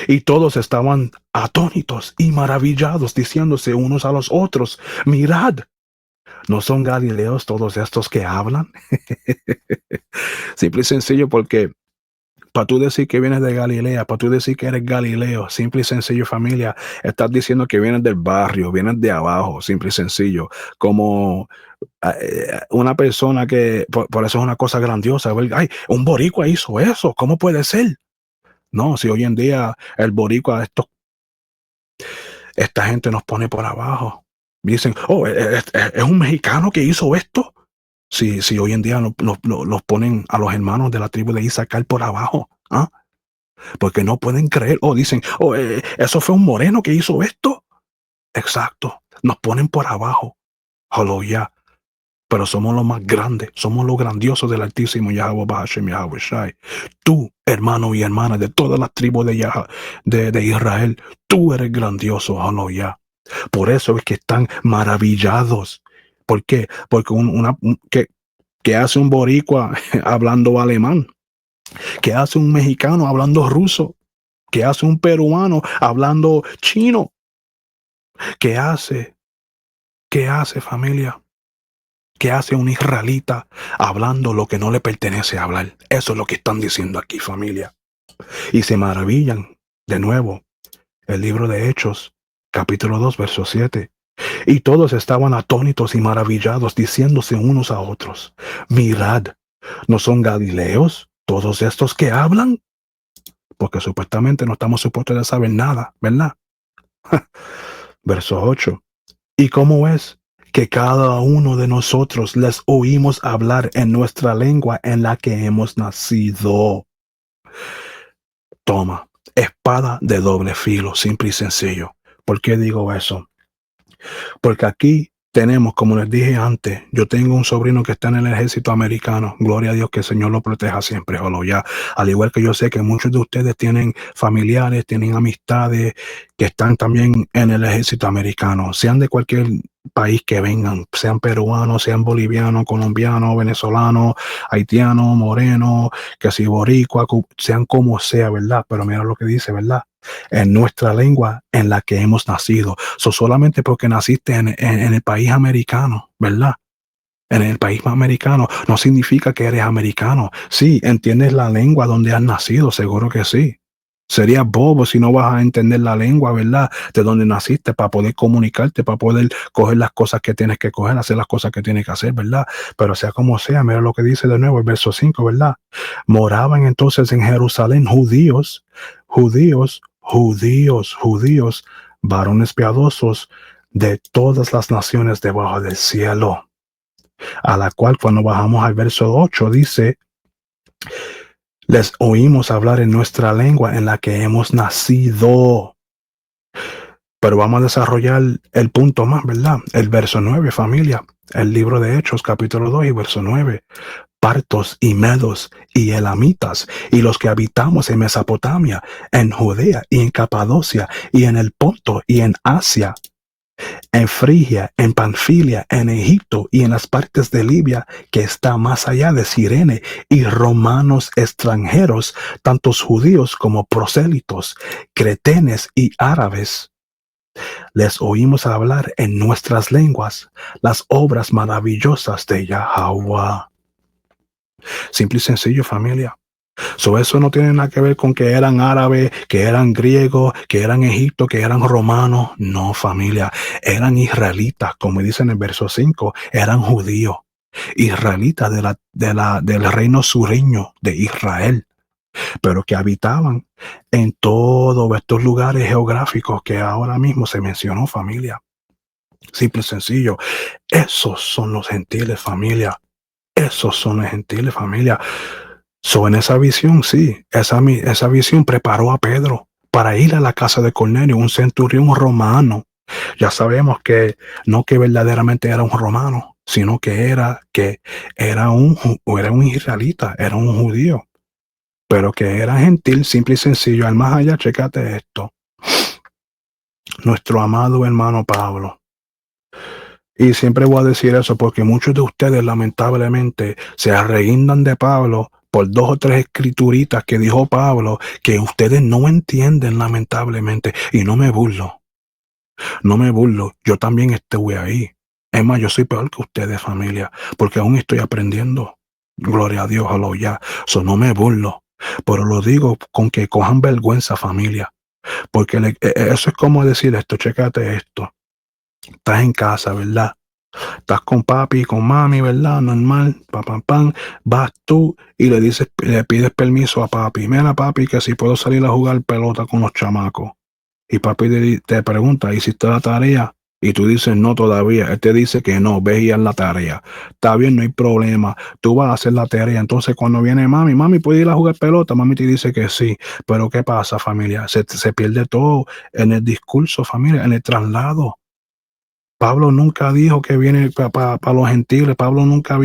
Y todos estaban atónitos y maravillados, diciéndose unos a los otros, mirad, ¿no son galileos todos estos que hablan? Simple y sencillo, porque para tú decir que vienes de Galilea, para tú decir que eres Galileo, simple y sencillo, familia, estás diciendo que vienes del barrio, vienes de abajo, simple y sencillo, como una persona que, por eso es una cosa grandiosa, ay, un boricua hizo eso, ¿cómo puede ser? No, si hoy en día el boricua, esta gente nos pone por abajo. Dicen, es un mexicano que hizo esto. Si hoy en día los ponen a los hermanos de la tribu de Isaacar por abajo. ¿Ah? Porque no pueden creer. Dicen, eso fue un moreno que hizo esto. Exacto. Nos ponen por abajo. Aleluya. Pero somos los más grandes, somos los grandiosos del Altísimo Yahweh Bahashem Yahweh Shai. Tú, hermano y hermana de todas las tribus de Israel, tú eres grandioso, aleluya. Por eso es que están maravillados. ¿Por qué? Porque ¿Qué hace un boricua hablando alemán? ¿Qué hace un mexicano hablando ruso? ¿Qué hace un peruano hablando chino? ¿Qué hace? ¿Qué hace, familia? ¿Qué hace un israelita hablando lo que no le pertenece hablar? Eso es lo que están diciendo aquí, familia. Y se maravillan. De nuevo, el libro de Hechos, capítulo 2, verso 7. Y todos estaban atónitos y maravillados, diciéndose unos a otros: mirad, ¿no son galileos todos estos que hablan? Porque supuestamente no estamos supuestos de saber nada, ¿verdad? Verso 8. ¿Y cómo es que cada uno de nosotros les oímos hablar en nuestra lengua en la que hemos nacido? Toma, espada de doble filo, simple y sencillo. ¿Por qué digo eso? Porque aquí tenemos, como les dije antes, yo tengo un sobrino que está en el ejército americano. Gloria a Dios, que el Señor lo proteja siempre. Ya. Al igual que yo sé que muchos de ustedes tienen familiares, tienen amistades que están también en el ejército americano, sean de cualquier país que vengan, sean peruanos, sean bolivianos, colombianos, venezolanos, haitianos, morenos, que si boricua, sean como sea, ¿verdad? Pero mira lo que dice, ¿verdad? En nuestra lengua en la que hemos nacido. Solamente porque naciste en el país americano, ¿verdad? En el país americano no significa que eres americano. Sí, entiendes la lengua donde has nacido, seguro que sí. Serías bobo si no vas a entender la lengua, ¿verdad? De donde naciste, para poder comunicarte, para poder coger las cosas que tienes que coger, hacer las cosas que tienes que hacer, ¿verdad? Pero sea como sea, mira lo que dice de nuevo el verso 5, ¿verdad? Moraban entonces en Jerusalén judíos, varones piadosos de todas las naciones debajo del cielo. A la cual, cuando bajamos al verso 8, dice: les oímos hablar en nuestra lengua en la que hemos nacido. Pero vamos a desarrollar el punto más, ¿verdad? El verso 9, familia. El libro de Hechos, capítulo 2 y verso 9. Partos y medos y elamitas y los que habitamos en Mesopotamia, en Judea y en Capadocia y en el Ponto y en Asia, en Frigia, en Panfilia, en Egipto y en las partes de Libia que está más allá de Cirene, y romanos extranjeros, tantos judíos como prosélitos, cretenes y árabes. Les oímos hablar en nuestras lenguas las obras maravillosas de Yahweh. Simple y sencillo, familia. Eso no tiene nada que ver con que eran árabes, que eran griegos, que eran egipcios, que eran romanos. No, familia. Eran israelitas, como dice en el verso 5. Eran judíos. Israelitas del reino sureño de Israel. Pero que habitaban en todos estos lugares geográficos que ahora mismo se mencionó, familia. Simple y sencillo. Esos son los gentiles, familia. Esos son los gentiles, familia. En esa visión, sí, esa visión preparó a Pedro para ir a la casa de Cornelio, un centurión romano. Ya sabemos que no que verdaderamente era un romano, sino que era un israelita, era un judío, pero que era gentil, simple y sencillo. Al más allá, chécate esto. Nuestro amado hermano Pablo. Y siempre voy a decir eso porque muchos de ustedes lamentablemente se arreguindan de Pablo por 2 o 3 escrituritas que dijo Pablo que ustedes no entienden lamentablemente. Y no me burlo. No me burlo. Yo también estuve ahí. Es más, yo soy peor que ustedes, familia, porque aún estoy aprendiendo. Gloria a Dios, aleluya. No me burlo. Pero lo digo con que cojan vergüenza, familia. Porque eso es como decir esto, chécate esto. Estás en casa, ¿verdad? Estás con papi, con mami, ¿verdad? Normal, pam. Vas tú y le pides permiso a papi. Mira, papi, que si puedo salir a jugar pelota con los chamacos. Y papi te pregunta, ¿hiciste la tarea? Y tú dices, no todavía. Él te dice que no, ve y haz la tarea. Está bien, no hay problema. Tú vas a hacer la tarea. Entonces, cuando viene mami, ¿puede ir a jugar pelota? Mami te dice que sí. Pero ¿qué pasa, familia? Se pierde todo en el discurso, familia, en el traslado. Pablo nunca dijo que viene para los gentiles. Pablo nunca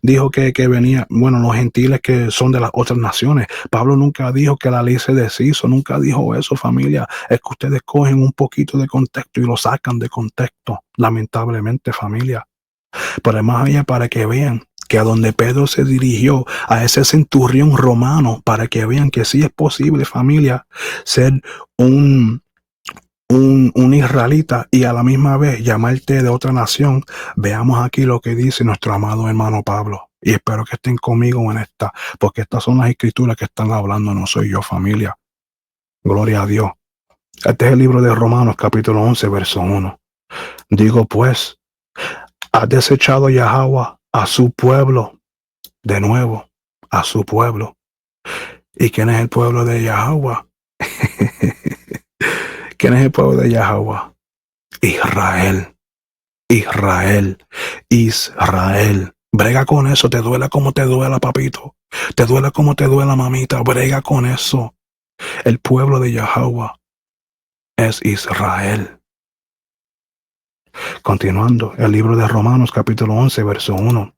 dijo que venía, bueno, los gentiles que son de las otras naciones. Pablo nunca dijo que la ley se deshizo. Nunca dijo eso, familia. Es que ustedes cogen un poquito de contexto y lo sacan de contexto. Lamentablemente, familia. Pero más allá, para que vean que a donde Pedro se dirigió, a ese centurión romano, para que vean que sí es posible, familia, ser un israelita y a la misma vez llamarte de otra nación. Veamos aquí lo que dice nuestro amado hermano Pablo. Y espero que estén conmigo en esta, porque estas son las escrituras que están hablando, no soy yo, familia. Gloria a Dios. Este es el libro de Romanos, capítulo 11, verso 1. Digo pues, ha desechado Yahweh a su pueblo, de nuevo, a su pueblo. ¿Y quién es el pueblo de Yahweh? ¿Quién es el pueblo de Yahweh? Israel, Israel, Israel. Brega con eso, te duela como te duela, papito. Te duela como te duela, mamita. Brega con eso. El pueblo de Yahweh es Israel. Continuando, el libro de Romanos, capítulo 11, verso 1.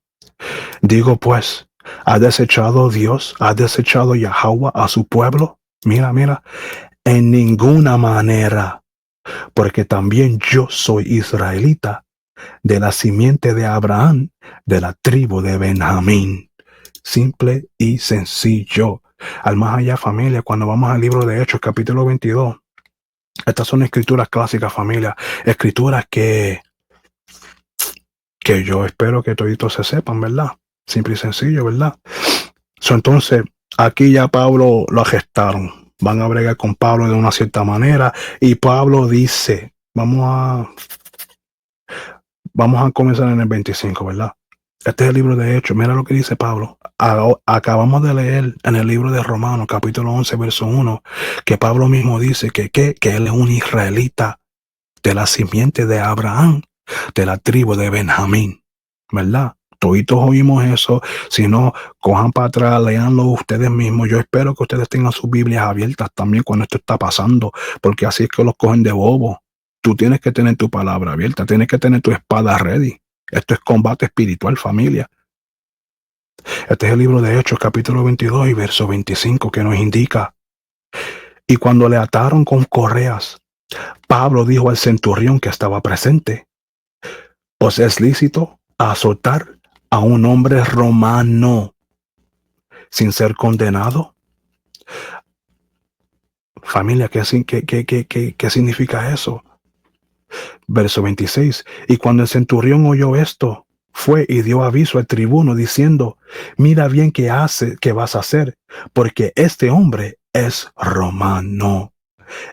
Digo pues, ¿ha desechado Dios, ha desechado Yahweh a su pueblo? Mira, mira, en ninguna manera, porque también yo soy israelita, de la simiente de Abraham, de la tribu de Benjamín. Simple y sencillo. Al más allá, familia, cuando vamos al libro de Hechos, capítulo 22, estas son escrituras clásicas, familia, escrituras que yo espero que toditos se sepan, ¿verdad? Simple y sencillo, ¿verdad? Entonces, aquí ya Pablo lo arrestaron. Van a bregar con Pablo de una cierta manera. Y Pablo dice, vamos a comenzar en el 25, ¿verdad? Este es el libro de Hechos. Mira lo que dice Pablo. Acabamos de leer en el libro de Romanos, capítulo 11, verso 1, que Pablo mismo dice que él es un israelita de la simiente de Abraham, de la tribu de Benjamín, ¿verdad? Toditos oímos eso. Si no, cojan para atrás, leanlo ustedes mismos. Yo espero que ustedes tengan sus Biblias abiertas también cuando esto está pasando, porque así es que los cogen de bobo. Tú tienes que tener tu palabra abierta, tienes que tener tu espada ready. Esto es combate espiritual, familia. Este es el libro de Hechos, capítulo 22 y verso 25, que nos indica: y cuando le ataron con correas, Pablo dijo al centurión que estaba presente: ¿os es lícito azotar a un hombre romano sin ser condenado? Familia, ¿qué significa eso? Verso 26. Y cuando el centurión oyó esto, fue y dio aviso al tribuno diciendo: mira bien qué vas a hacer, porque este hombre es romano.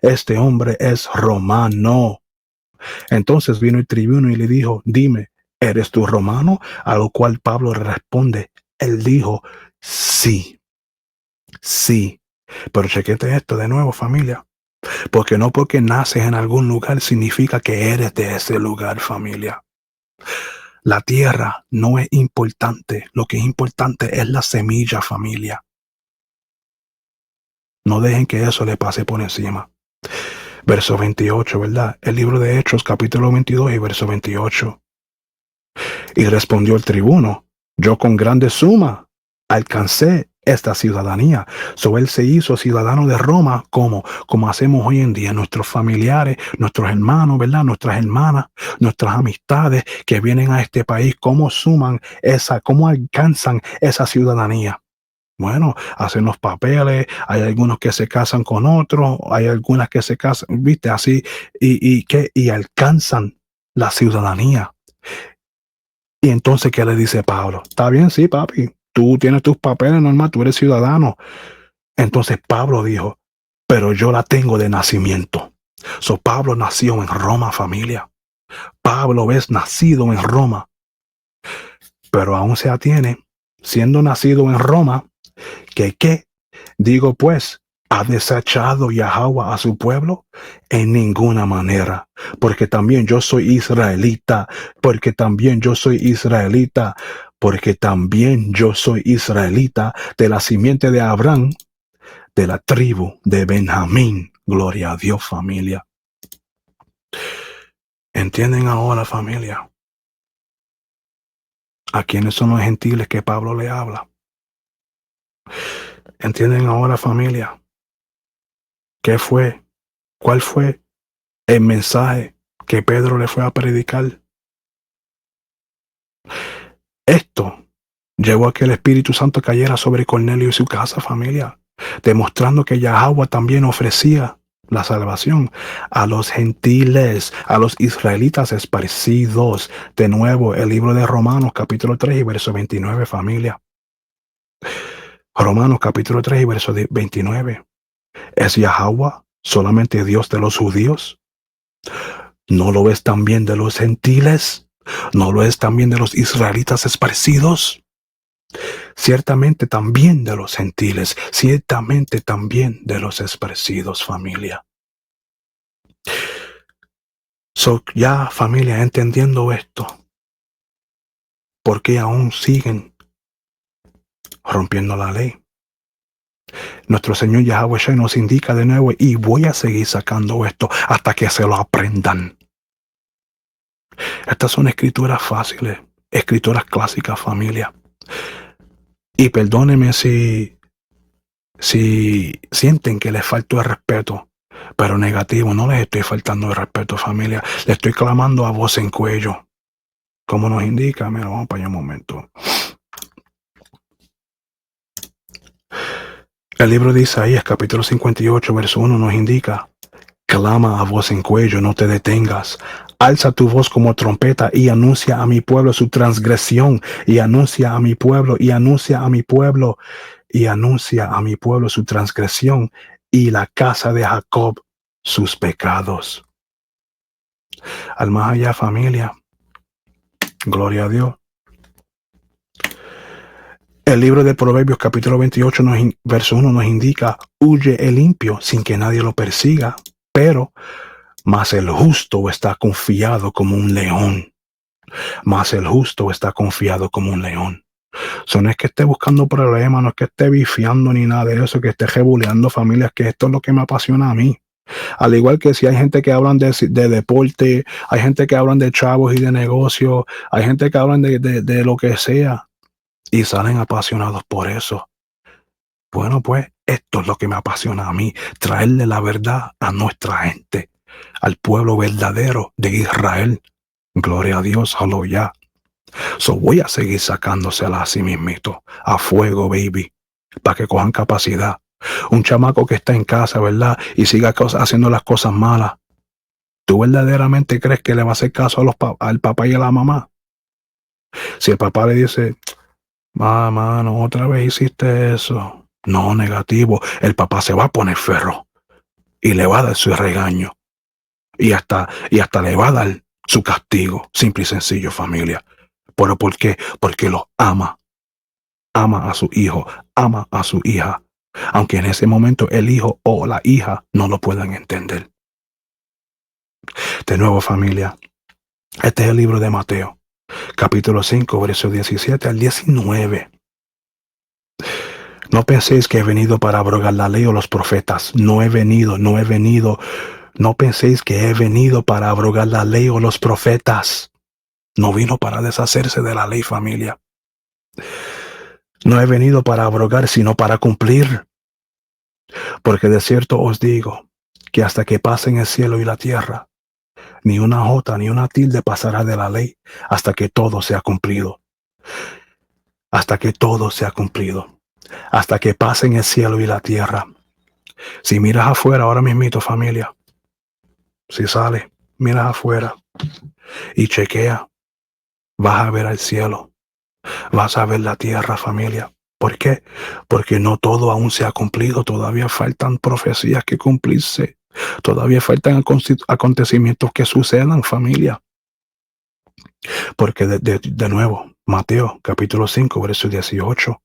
Este hombre es romano. Entonces vino el tribuno y le dijo: dime, ¿eres tú romano? A lo cual Pablo responde, él dijo: sí, sí. Pero chequete esto de nuevo, familia. Porque no porque naces en algún lugar significa que eres de ese lugar, familia. La tierra no es importante. Lo que es importante es la semilla, familia. No dejen que eso le pase por encima. Verso 28, ¿verdad? El libro de Hechos, capítulo 22 y verso 28. Y respondió el tribuno: yo con grande suma alcancé esta ciudadanía. Él se hizo ciudadano de Roma, como hacemos hoy en día nuestros familiares, nuestros hermanos, ¿verdad? Nuestras hermanas, nuestras amistades que vienen a este país, cómo alcanzan esa ciudadanía. Bueno, hacen los papeles, hay algunos que se casan con otros, hay algunas que se casan, viste, así, y alcanzan la ciudadanía. Y entonces, ¿qué le dice Pablo? Está bien, sí, papi, tú tienes tus papeles normal, tú eres ciudadano. Entonces Pablo dijo: pero yo la tengo de nacimiento. Pablo nació en Roma, familia. Pablo es nacido en Roma, pero aún se atiene, siendo nacido en Roma, ¿qué? Digo pues, ¿ha desechado Yahweh a su pueblo? En ninguna manera, porque también yo soy israelita, porque también yo soy israelita, porque también yo soy israelita de la simiente de Abraham, de la tribu de Benjamín. Gloria a Dios, familia. ¿Entienden ahora, familia? ¿A quiénes son los gentiles que Pablo le habla? ¿Entienden ahora, familia? ¿Cuál fue el mensaje que Pedro le fue a predicar? Esto Llegó a que el Espíritu Santo cayera sobre Cornelio y su casa, familia, demostrando que Yahweh también ofrecía la salvación a los gentiles, a los israelitas esparcidos. De nuevo, el libro de Romanos, capítulo 3 y verso 29, familia. Romanos, capítulo 3 y verso 29. ¿Es Yahweh solamente Dios de los judíos? ¿No lo es también de los gentiles? ¿No lo es también de los israelitas esparcidos? Ciertamente también de los gentiles, ciertamente también de los esparcidos, familia. Ya, familia, entendiendo esto, ¿por qué aún siguen rompiendo la ley? Nuestro Señor Yahweh Shai nos indica de nuevo, y voy a seguir sacando esto hasta que se lo aprendan. Estas son escrituras fáciles, escrituras clásicas, familia. Y perdónenme si sienten que les falto el respeto, pero negativo, no les estoy faltando el respeto, familia. Les estoy clamando a voz en cuello. Como nos indica, mira, vamos para allá un momento. El libro de Isaías, capítulo 58, verso 1, nos indica: clama a voz en cuello, no te detengas. Alza tu voz como trompeta y anuncia a mi pueblo su transgresión, y anuncia a mi pueblo, y anuncia a mi pueblo, y anuncia a mi pueblo su transgresión, y la casa de Jacob sus pecados. Al más allá, familia, gloria a Dios. El libro de Proverbios, capítulo 28, verso 1, nos indica: huye el impío sin que nadie lo persiga, pero mas el justo está confiado como un león. Mas el justo está confiado como un león. No es que esté buscando problemas, no es que esté bifiando ni nada de eso, que esté rebuleando, familias, que esto es lo que me apasiona a mí. Al igual que si hay gente que hablan de deporte, hay gente que hablan de chavos y de negocios, hay gente que hablan de lo que sea y salen apasionados por eso. Bueno, pues esto es lo que me apasiona a mí, traerle la verdad a nuestra gente, al pueblo verdadero de Israel. Gloria a Dios, aleluya. Voy a seguir sacándosela así mismito, a fuego, baby, para que cojan capacidad. Un chamaco que está en casa, ¿verdad? Y siga haciendo las cosas malas. ¿Tú verdaderamente crees que le va a hacer caso al papá y a la mamá? Si el papá le dice: mamá, no, otra vez hiciste eso. No, negativo. El papá se va a poner ferro y le va a dar su regaño. Y hasta le va a dar su castigo. Simple y sencillo, familia. ¿Pero por qué? Porque los ama. Ama a su hijo, ama a su hija. Aunque en ese momento el hijo o la hija no lo puedan entender. De nuevo, familia, este es el libro de Mateo, capítulo 5, versos 17 al 19. No penséis que he venido para abrogar la ley o los profetas. No he venido. No penséis que he venido para abrogar la ley o los profetas. No vino para deshacerse de la ley, familia. No he venido para abrogar, sino para cumplir. Porque de cierto os digo que hasta que pasen el cielo y la tierra, ni una jota ni una tilde pasará de la ley hasta que todo sea cumplido. Hasta que todo sea cumplido. Hasta que pasen el cielo y la tierra. Si miras afuera ahora mismito, familia, si sales, miras afuera y chequea, vas a ver al cielo. Vas a ver la tierra, familia. ¿Por qué? Porque no todo aún se ha cumplido. Todavía faltan profecías que cumplirse. Todavía faltan acontecimientos que sucedan, familia. Porque de nuevo, Mateo capítulo 5, verso 18.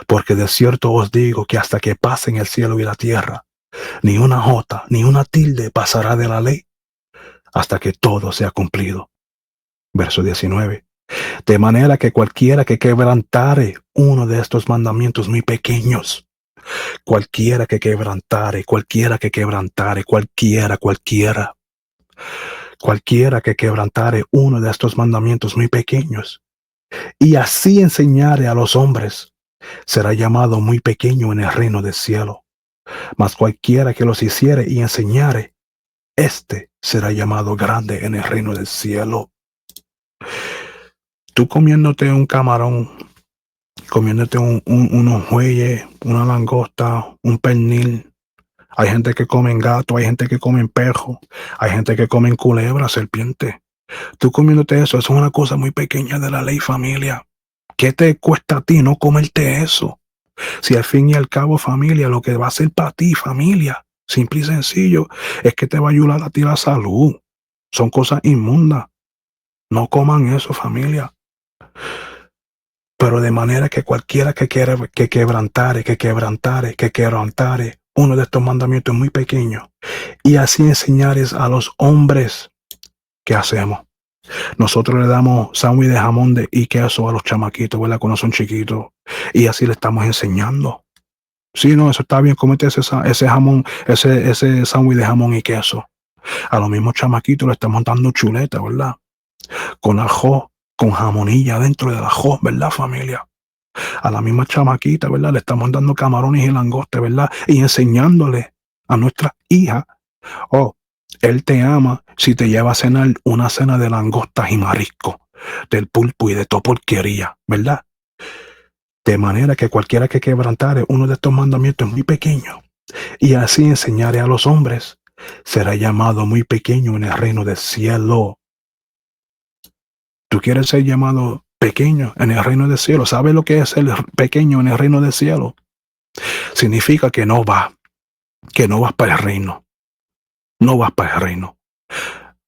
Porque de cierto os digo que hasta que pasen el cielo y la tierra, ni una jota, ni una tilde pasará de la ley, hasta que todo sea cumplido. Verso 19. De manera que cualquiera que quebrantare uno de estos mandamientos muy pequeños, cualquiera que quebrantare uno de estos mandamientos muy pequeños, y así enseñare a los hombres, será llamado muy pequeño en el reino del cielo. Mas cualquiera que los hiciere y enseñare, éste será llamado grande en el reino del cielo. Tú comiéndote un camarón comiéndote unos jueyes, una langosta, un pernil. Hay gente que come gato, hay gente que come perro, hay gente que come culebra, serpiente. Tú comiéndote eso es una cosa muy pequeña de la ley, familia. ¿Qué te cuesta a ti no comerte eso? Si al fin y al cabo, familia, lo que va a ser para ti, familia, simple y sencillo, es que te va a ayudar a ti la salud. Son cosas inmundas. No coman eso, familia. Pero de manera que cualquiera que quiera que quebrantare uno de estos mandamientos muy pequeños y así enseñares a los hombres, ¿qué hacemos? Nosotros le damos sándwich de jamón y queso a los chamaquitos, ¿verdad? Cuando son chiquitos. Y así le estamos enseñando. Sí, no, eso está bien, comete ese jamón, ese sándwich de jamón y queso. A los mismos chamaquitos le estamos dando chuleta, ¿verdad? Con ajo, con jamonilla dentro del ajo, ¿verdad, familia? A la misma chamaquita, ¿verdad? Le estamos dando camarones y langostas, ¿verdad? Y enseñándole a nuestra hija, oh, él te ama si te lleva a cenar una cena de langostas y marisco, del pulpo y de todo porquería, ¿verdad? De manera que cualquiera que quebrantare uno de estos mandamientos muy pequeño y así enseñare a los hombres, será llamado muy pequeño en el reino del cielo. ¿Tú quieres ser llamado pequeño en el reino del cielo? ¿Sabes lo que es ser pequeño en el reino del cielo? Significa que no vas para el reino. No vas para el reino.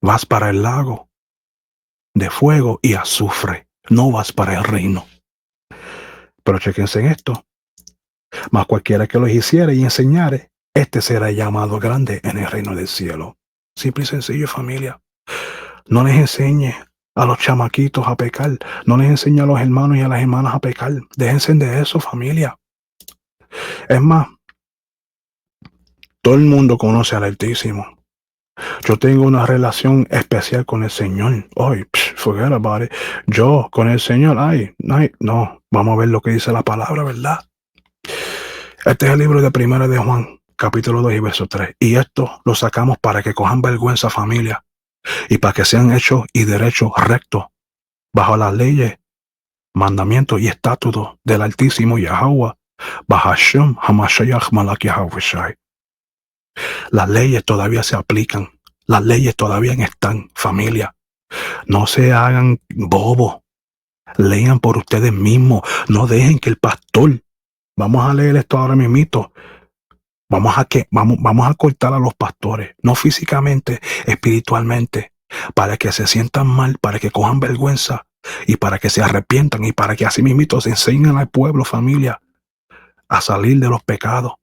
Vas para el lago de fuego y azufre. No vas para el reino. Pero chequense en esto. Mas cualquiera que los hiciere y enseñare, este será llamado grande en el reino del cielo. Simple y sencillo, familia. No les enseñe a los chamaquitos a pecar. No les enseñe a los hermanos y a las hermanas a pecar. Déjense de eso, familia. Es más, todo el mundo conoce al Altísimo. Yo tengo una relación especial con el Señor. Ay, forget about it. Yo con el Señor, no. Vamos a ver lo que dice la palabra, ¿verdad? Este es el libro de Primera de Juan, capítulo 2 y verso 3. Y esto lo sacamos para que cojan vergüenza, familia, y para que sean hechos y derechos rectos, bajo las leyes, mandamientos y estatutos del Altísimo Yahweh, Bahashem Hamashiach Malak Yahweh. Las leyes todavía se aplican. Las leyes todavía están, familia. No se hagan bobos. Lean por ustedes mismos. No dejen que el pastor. Vamos a leer esto ahora mismito. Vamos a cortar a los pastores. No físicamente, espiritualmente. Para que se sientan mal, para que cojan vergüenza. Y para que se arrepientan. Y para que así mismito se enseñen al pueblo, familia, a salir de los pecados.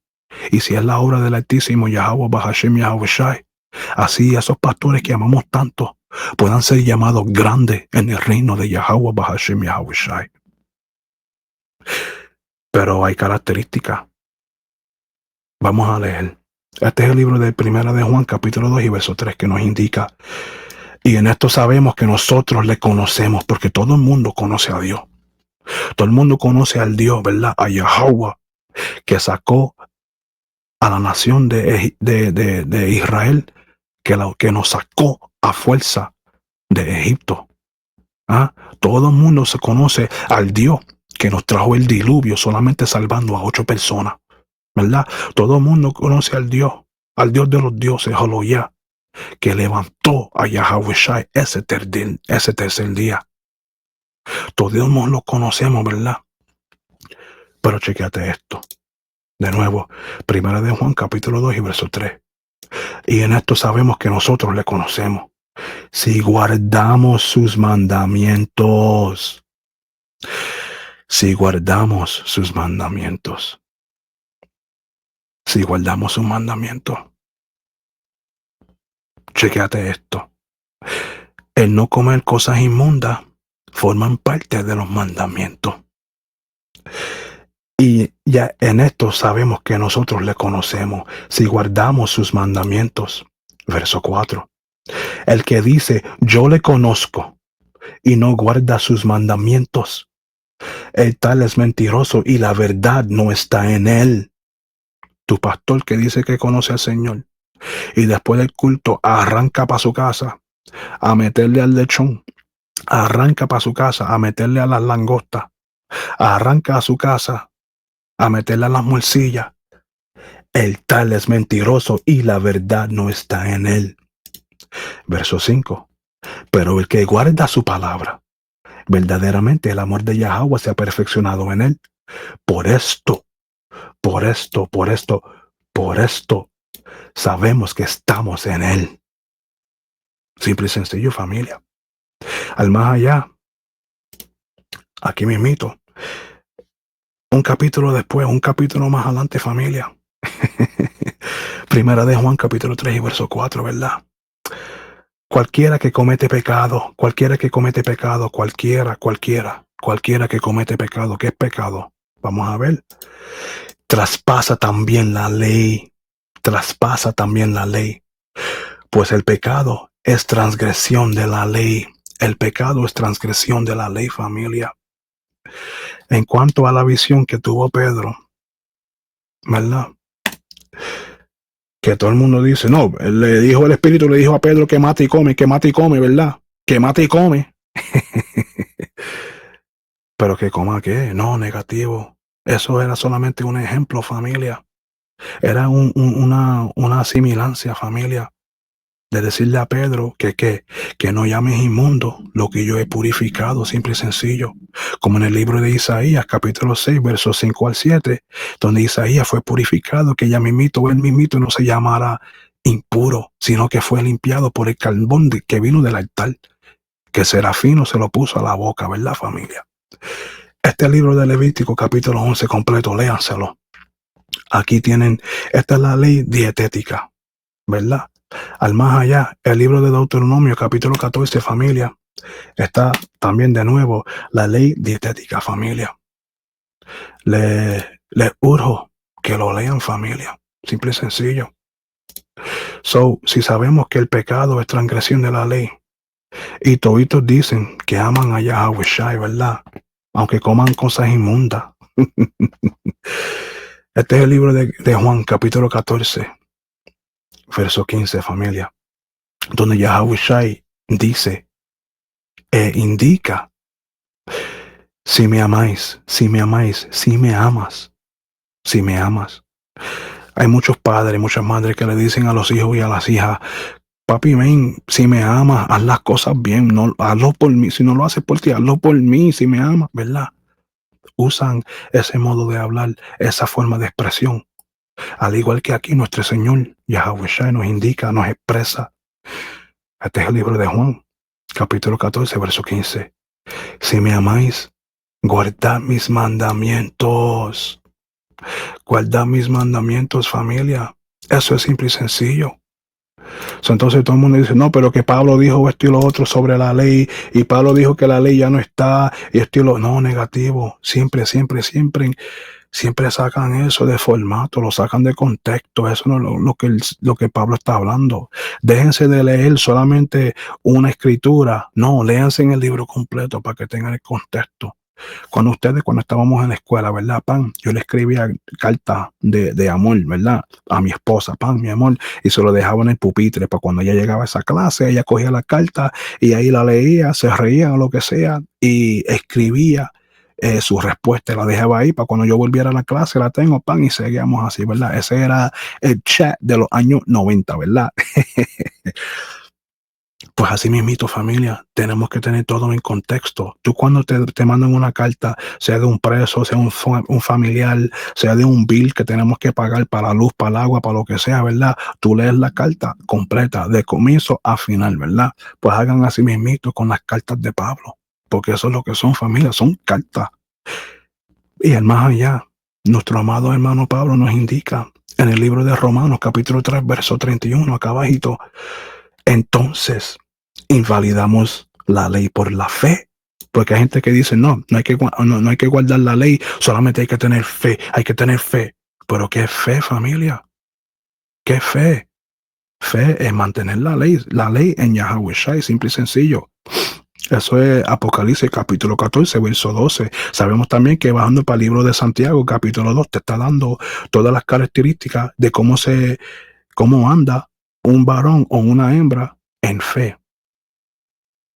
Y si es la obra del Altísimo Yahweh Bahashem Yahweh Shai, así esos pastores que amamos tanto puedan ser llamados grandes en el reino de Yahweh Bahashem Yahweh Shai. Pero hay características. Vamos a leer. Este es el libro de Primera de Juan, capítulo 2 y verso 3, que nos indica. Y en esto sabemos que nosotros le conocemos, porque todo el mundo conoce a Dios. Todo el mundo conoce al Dios, ¿verdad? A Yahweh, que sacó a la nación de Israel, que nos sacó a fuerza de Egipto. Todo el mundo se conoce al Dios que nos trajo el diluvio solamente salvando a 8 personas, ¿verdad? Todo el mundo conoce al Dios de los dioses, Holoyah, que levantó a Yahweh Shai ese tercer día. Todo el mundo lo conocemos, ¿verdad? Pero chequéate esto. De nuevo, Primera de Juan, capítulo 2 y verso 3. Y en esto sabemos que nosotros le conocemos, si guardamos sus mandamientos. Si guardamos sus mandamientos. Si guardamos sus mandamientos. Chequéate esto. El no comer cosas inmundas forman parte de los mandamientos. Y ya en esto sabemos que nosotros le conocemos, si guardamos sus mandamientos. Verso 4. El que dice, yo le conozco, y no guarda sus mandamientos, el tal es mentiroso y la verdad no está en él. Tu pastor que dice que conoce al Señor, y después del culto arranca para su casa a meterle al lechón, arranca para su casa a meterle a las langostas, arranca a su casa a meterla en las morcillas, el tal es mentiroso y la verdad no está en él. Verso 5. Pero el que guarda su palabra, verdaderamente el amor de Yahweh se ha perfeccionado en él. Por esto, por esto, por esto, por esto, sabemos que estamos en él. Simple y sencillo, familia. Al más allá, aquí mismito, un capítulo después, un capítulo más adelante, familia. Primera de Juan, capítulo 3 y verso 4, ¿verdad? Cualquiera que comete pecado, cualquiera que comete pecado, cualquiera que comete pecado, ¿qué es pecado? Vamos a ver. Traspasa también la ley, pues el pecado es transgresión de la ley. El pecado es transgresión de la ley, familia. En cuanto a la visión que tuvo Pedro, ¿verdad? Que todo el mundo dice, no, el Espíritu le dijo a Pedro que mate y come, ¿verdad? Que mate y come. Pero que coma qué, no, negativo. Eso era solamente un ejemplo, familia. Era una similancia, familia, de decirle a Pedro que no llames inmundo lo que yo he purificado, simple y sencillo. Como en el libro de Isaías, capítulo 6, versos 5 al 7, donde Isaías fue purificado, que él mismito no se llamara impuro, sino que fue limpiado por el carbón que vino del altar, que Serafino se lo puso a la boca, ¿verdad, familia? Este libro de Levítico, capítulo 11 completo, léanselo. Aquí tienen, esta es la ley dietética, ¿verdad? Al más allá, el libro de Deuteronomio, capítulo 14, familia, está también de nuevo la ley dietética, familia. Les urjo que lo lean, familia. Simple y sencillo. So, si sabemos que el pecado es transgresión de la ley, y toditos dicen que aman a Yahweh Shai, ¿verdad? Aunque coman cosas inmundas. Este es el libro de Juan, capítulo 14, verso 15, familia, donde Yahweh Shai dice e indica: si me amáis, si me amáis, si me amas, si me amas. Hay muchos padres, muchas madres que le dicen a los hijos y a las hijas: papi, ven, si me amas, haz las cosas bien, no, hazlo por mí. Si no lo haces por ti, hazlo por mí, si me amas, ¿verdad? Usan ese modo de hablar, esa forma de expresión. Al igual que aquí nuestro Señor Yahweh Shai nos indica, nos expresa. Este es el libro de Juan, capítulo 14, verso 15. Si me amáis, guardad mis mandamientos. Guardad mis mandamientos, familia. Eso es simple y sencillo. Entonces todo el mundo dice, no, pero que Pablo dijo esto y lo otro sobre la ley, y Pablo dijo que la ley ya no está, y esto y lo... No, negativo. Siempre sacan eso de formato, lo sacan de contexto. Eso no es lo que Pablo está hablando. Déjense de leer solamente una escritura. No, léanse en el libro completo para que tengan el contexto. Cuando estábamos en la escuela, ¿verdad, pan? Yo le escribía cartas de amor, ¿verdad? A mi esposa, pan, mi amor, y se lo dejaba en el pupitre para cuando ella llegaba a esa clase, ella cogía la carta y ahí la leía, se reía o lo que sea, y escribía su respuesta, la dejaba ahí para cuando yo volviera a la clase, la tengo, pan, y seguíamos así, ¿verdad? Ese era el chat de los años 90, ¿verdad? Pues así mismito, familia, tenemos que tener todo en contexto. Tú cuando te mandan una carta, sea de un preso, sea un familiar, sea de un bill que tenemos que pagar para la luz, para el agua, para lo que sea, ¿verdad? Tú lees la carta completa, de comienzo a final, ¿verdad? Pues hagan así mismito con las cartas de Pablo, porque eso es lo que son, familia, son cartas. Y el más allá, nuestro amado hermano Pablo nos indica en el libro de Romanos, capítulo 3, verso 31, acá abajito: entonces invalidamos la ley por la fe. Porque hay gente que dice, no hay que guardar la ley, solamente hay que tener fe, Pero ¿qué fe, familia? ¿Qué fe? Fe es mantener la ley en Yahweh Shai, simple y sencillo. Eso es Apocalipsis capítulo 14, verso 12. Sabemos también que bajando para el libro de Santiago, capítulo 2, te está dando todas las características de cómo anda un varón o una hembra en fe.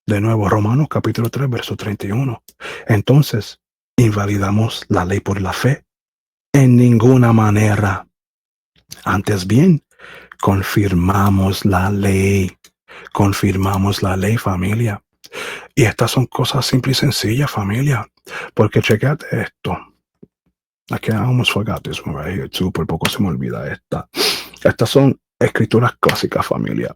De nuevo, Romanos capítulo 3, verso 31. Entonces, invalidamos la ley por la fe. En ninguna manera. Antes bien, confirmamos la ley. Confirmamos la ley, familia. Y estas son cosas simples y sencillas, familia. Porque chequeate esto. I almost forgot this one right here too. Por poco se me olvida esta. Estas son escrituras clásicas, familia.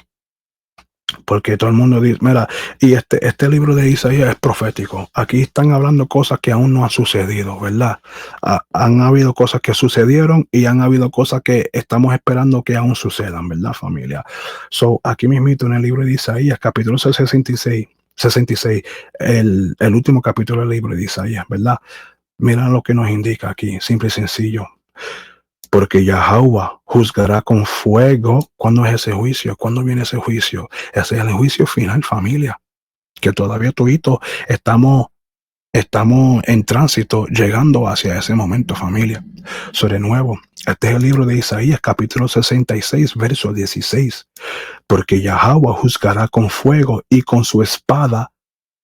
Porque todo el mundo dice, mira, y este libro de Isaías es profético. Aquí están hablando cosas que aún no han sucedido, ¿verdad? Han habido cosas que sucedieron y han habido cosas que estamos esperando que aún sucedan, ¿verdad, familia? So, aquí mismito en el libro de Isaías, capítulo 66, el último capítulo del libro de Isaías, ¿verdad? Mira lo que nos indica aquí, simple y sencillo. Porque Yahweh juzgará con fuego. ¿Cuándo es ese juicio? ¿Cuándo viene ese juicio? Ese es el juicio final, familia. Que todavía todito estamos en tránsito llegando hacia ese momento, familia. De nuevo, este es el libro de Isaías, capítulo 66, verso 16. Porque Yahweh juzgará con fuego y con su espada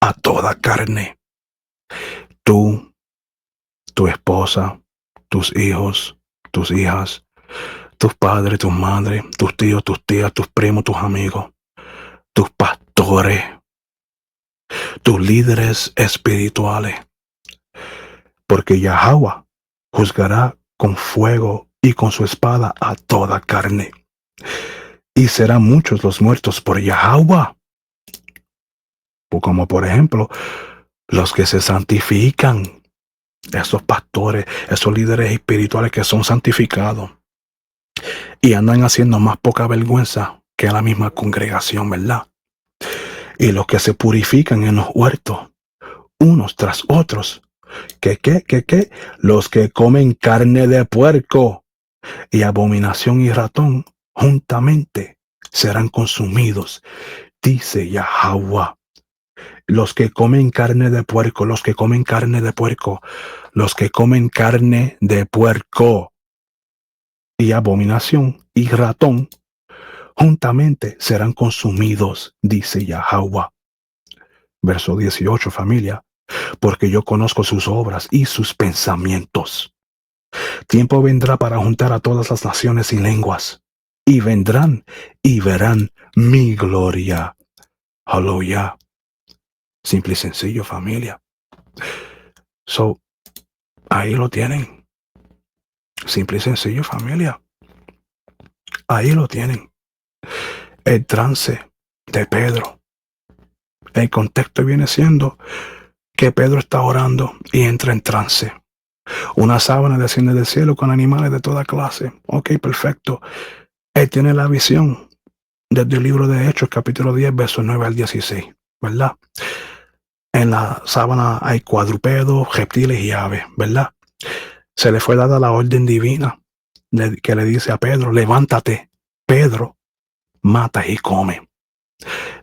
a toda carne. Tú, tu esposa, tus hijos, tus hijas, tus padres, tus madres, tus tíos, tus tías, tus primos, tus amigos, tus pastores, tus líderes espirituales. Porque Yahweh juzgará con fuego y con su espada a toda carne. Y serán muchos los muertos por Yahweh. Como por ejemplo, los que se santifican. Esos pastores, esos líderes espirituales que son santificados y andan haciendo más poca vergüenza que la misma congregación, ¿verdad? Y los que se purifican en los huertos, unos tras otros. ¿Qué? Los que comen carne de puerco y abominación y ratón juntamente serán consumidos, dice Yahweh. Los que comen carne de puerco, los que comen carne de puerco, los que comen carne de puerco y abominación y ratón, juntamente serán consumidos, dice Yahweh. Verso 18, familia, porque yo conozco sus obras y sus pensamientos. Tiempo vendrá para juntar a todas las naciones y lenguas, y vendrán y verán mi gloria. Aleluya. Simple y sencillo, familia. So, ahí lo tienen. Simple y sencillo, familia. Ahí lo tienen. El trance de Pedro. El contexto viene siendo que Pedro está orando y entra en trance. Una sábana desciende del cielo con animales de toda clase. Ok, perfecto. Él tiene la visión desde el libro de Hechos, capítulo 10, versos 9 al 16, ¿verdad? En la sábana hay cuadrúpedos, reptiles y aves, ¿verdad? Se le fue dada la orden divina que le dice a Pedro, levántate, Pedro, mata y come.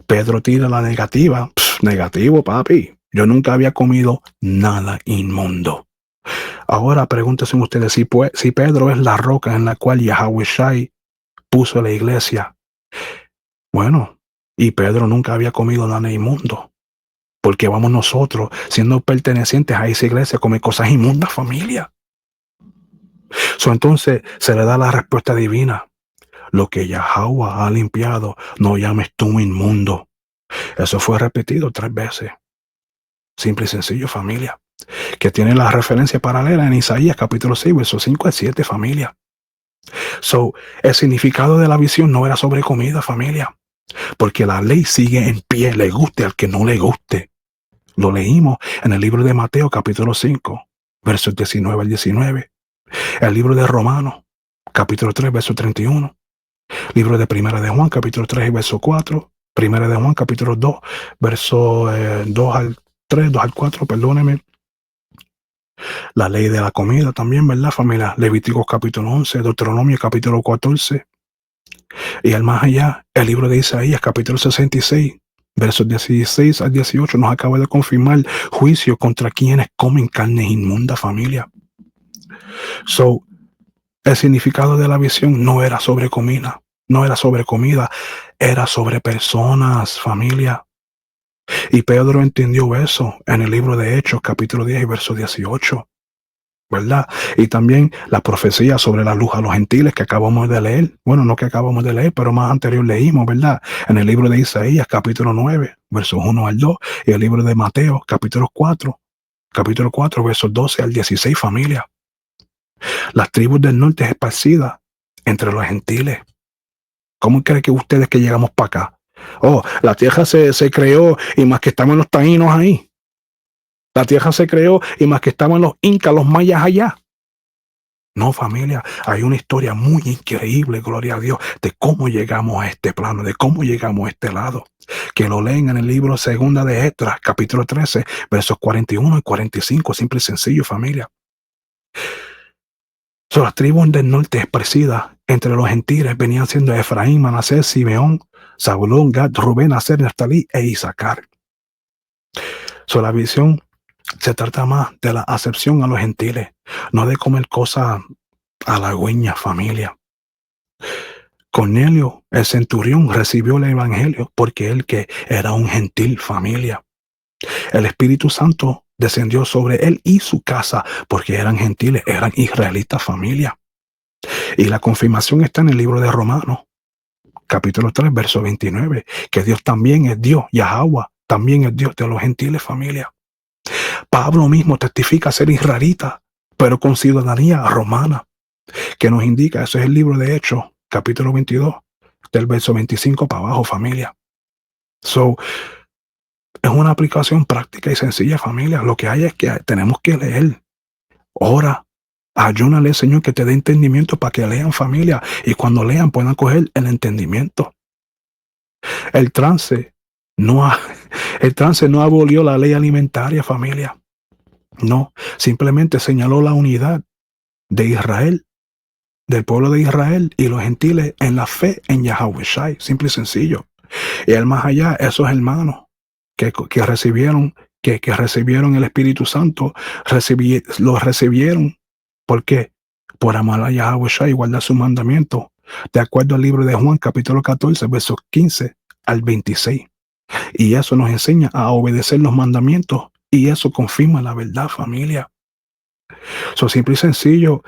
Pedro tira la negativa. Negativo, papi. Yo nunca había comido nada inmundo. Ahora pregúntense ustedes si Pedro es la roca en la cual Yahweh Shai puso la iglesia. Bueno, y Pedro nunca había comido nada inmundo. Porque vamos nosotros, siendo pertenecientes a esa iglesia, a comer cosas inmundas, familia. Entonces se le da la respuesta divina. Lo que Yahweh ha limpiado, no llames tú inmundo. Eso fue repetido 3 veces. Simple y sencillo, familia. Que tiene la referencia paralela en Isaías capítulo 6, versos 5 al 7, familia. El significado de la visión no era sobre comida, familia. Porque la ley sigue en pie, le guste al que no le guste. Lo leímos en el libro de Mateo capítulo 5, versos 19 al 19. El libro de Romanos, capítulo 3, verso 31. Libro de Primera de Juan, capítulo 3, verso 4. Primera de Juan, capítulo 2, verso 2 al 3, 2 al 4, perdóneme. La ley de la comida también, ¿verdad, familia? Levíticos capítulo 11, Deuteronomio capítulo 14. Y al más allá, el libro de Isaías, capítulo 66, versos 16 al 18, nos acaba de confirmar juicio contra quienes comen carne inmunda, familia. El significado de la visión no era sobre comida, era sobre personas, familia. Y Pedro entendió eso en el libro de Hechos, capítulo 10 y verso 18, ¿verdad? Y también la profecía sobre la luz a los gentiles que acabamos de leer. Bueno, no que acabamos de leer, pero más anterior leímos, ¿verdad? En el libro de Isaías, capítulo 9, versos 1 al 2, y el libro de Mateo, capítulo 4, versos 12 al 16, familia. Las tribus del norte esparcidas entre los gentiles. ¿Cómo creen que ustedes que llegamos para acá? Oh, la tierra se creó y más que estaban los taínos ahí. La tierra se creó y más que estaban los incas, los mayas allá. No, familia, hay una historia muy increíble, gloria a Dios, de cómo llegamos a este plano, de cómo llegamos a este lado. Que lo leen en el libro Segunda de Esdras, capítulo 13, versos 41 y 45, simple y sencillo, familia. Son las tribus del norte esparcidas entre los gentiles venían siendo Efraín, Manasés, Simeón, Zabulón, Gad, Rubén, Aser, Neftalí e Isaacar. La visión se trata más de la acepción a los gentiles, no de comer cosas halagüeñas, familia. Cornelio, el centurión, recibió el evangelio porque él que era un gentil, familia. El Espíritu Santo descendió sobre él y su casa porque eran gentiles, eran israelitas, familia. Y la confirmación está en el libro de Romanos, capítulo 3, verso 29, que Dios también es Dios, Yahweh también es Dios de los gentiles, familia. Pablo mismo testifica ser israelita, pero con ciudadanía romana, que nos indica, eso es el libro de Hechos, capítulo 22, del verso 25 para abajo, familia. Es una aplicación práctica y sencilla, familia. Lo que hay es que tenemos que leer. Ora, ayúnale, Señor, que te dé entendimiento para que lean, familia, y cuando lean puedan coger el entendimiento. El trance no abolió la ley alimentaria, familia. No, simplemente señaló la unidad de Israel, del pueblo de Israel y los gentiles en la fe en Yahweh Shai, simple y sencillo. Y el más allá, esos hermanos que recibieron el Espíritu Santo, lo recibieron. ¿Por qué? Por amar a Yahweh Shai y guardar sus mandamientos, de acuerdo al libro de Juan, capítulo 14, versos 15 al 26. Y eso nos enseña a obedecer los mandamientos y eso confirma la verdad, familia. Simple y sencillo,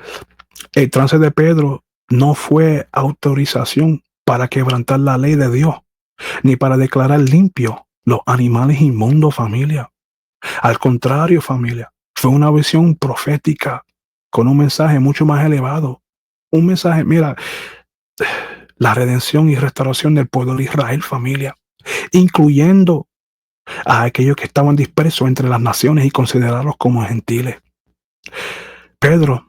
el trance de Pedro no fue autorización para quebrantar la ley de Dios, ni para declarar limpio los animales inmundos, familia. Al contrario, familia, fue una visión profética con un mensaje mucho más elevado. Un mensaje, mira, la redención y restauración del pueblo de Israel, familia, incluyendo a aquellos que estaban dispersos entre las naciones y considerarlos como gentiles. Pedro,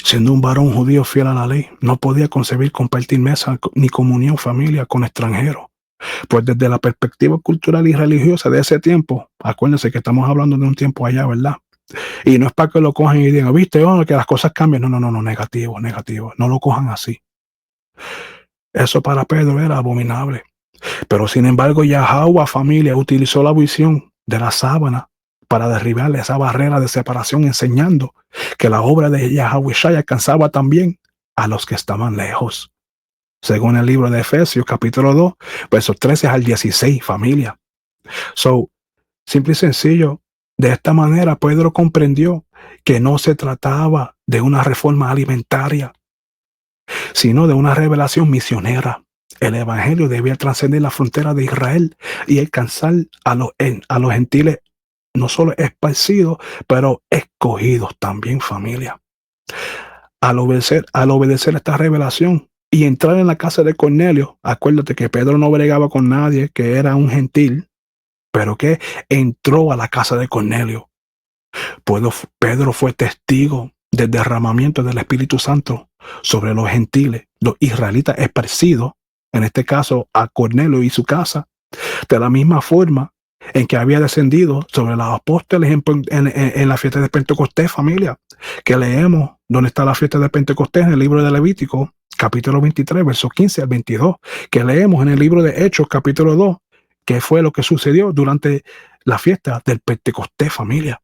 siendo un varón judío fiel a la ley, no podía concebir compartir mesa ni comunión, familia, con extranjeros. Pues desde la perspectiva cultural y religiosa de ese tiempo, acuérdense que estamos hablando de un tiempo allá, ¿verdad? Y no es para que lo cojan y digan, viste, que las cosas cambian. No, negativo. No lo cojan así. Eso para Pedro era abominable. Pero sin embargo, Yahweh, familia, utilizó la visión de la sábana para derribar esa barrera de separación, enseñando que la obra de Yahweh Shai alcanzaba también a los que estaban lejos. Según el libro de Efesios, capítulo 2, versos 13 al 16, familia. Simple y sencillo, de esta manera Pedro comprendió que no se trataba de una reforma alimentaria, sino de una revelación misionera. El evangelio debía trascender la frontera de Israel y alcanzar a los gentiles, no solo esparcidos, pero escogidos también, familia. Al obedecer esta revelación y entrar en la casa de Cornelio, acuérdate que Pedro no bregaba con nadie, que era un gentil, pero que entró a la casa de Cornelio. Pedro fue testigo del derramamiento del Espíritu Santo sobre los gentiles, los israelitas esparcidos, en este caso a Cornelio y su casa, de la misma forma en que había descendido sobre los apóstoles en la fiesta de Pentecostés, familia, que leemos donde está la fiesta de Pentecostés en el libro de Levítico, capítulo 23, versos 15 al 22, que leemos en el libro de Hechos, capítulo 2, que fue lo que sucedió durante la fiesta del Pentecostés, familia.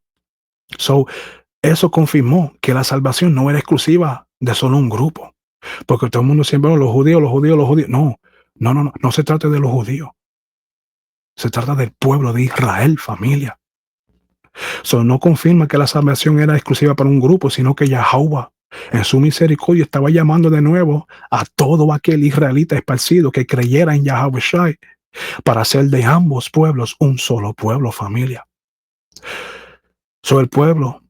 Eso confirmó que la salvación no era exclusiva de solo un grupo, porque todo el mundo siempre, los judíos. No se trata de los judíos. Se trata del pueblo de Israel, familia. No confirma que la salvación era exclusiva para un grupo, sino que Yahuwah, en su misericordia, estaba llamando de nuevo a todo aquel israelita esparcido que creyera en Yahweh Shai para hacer de ambos pueblos un solo pueblo, familia. El pueblo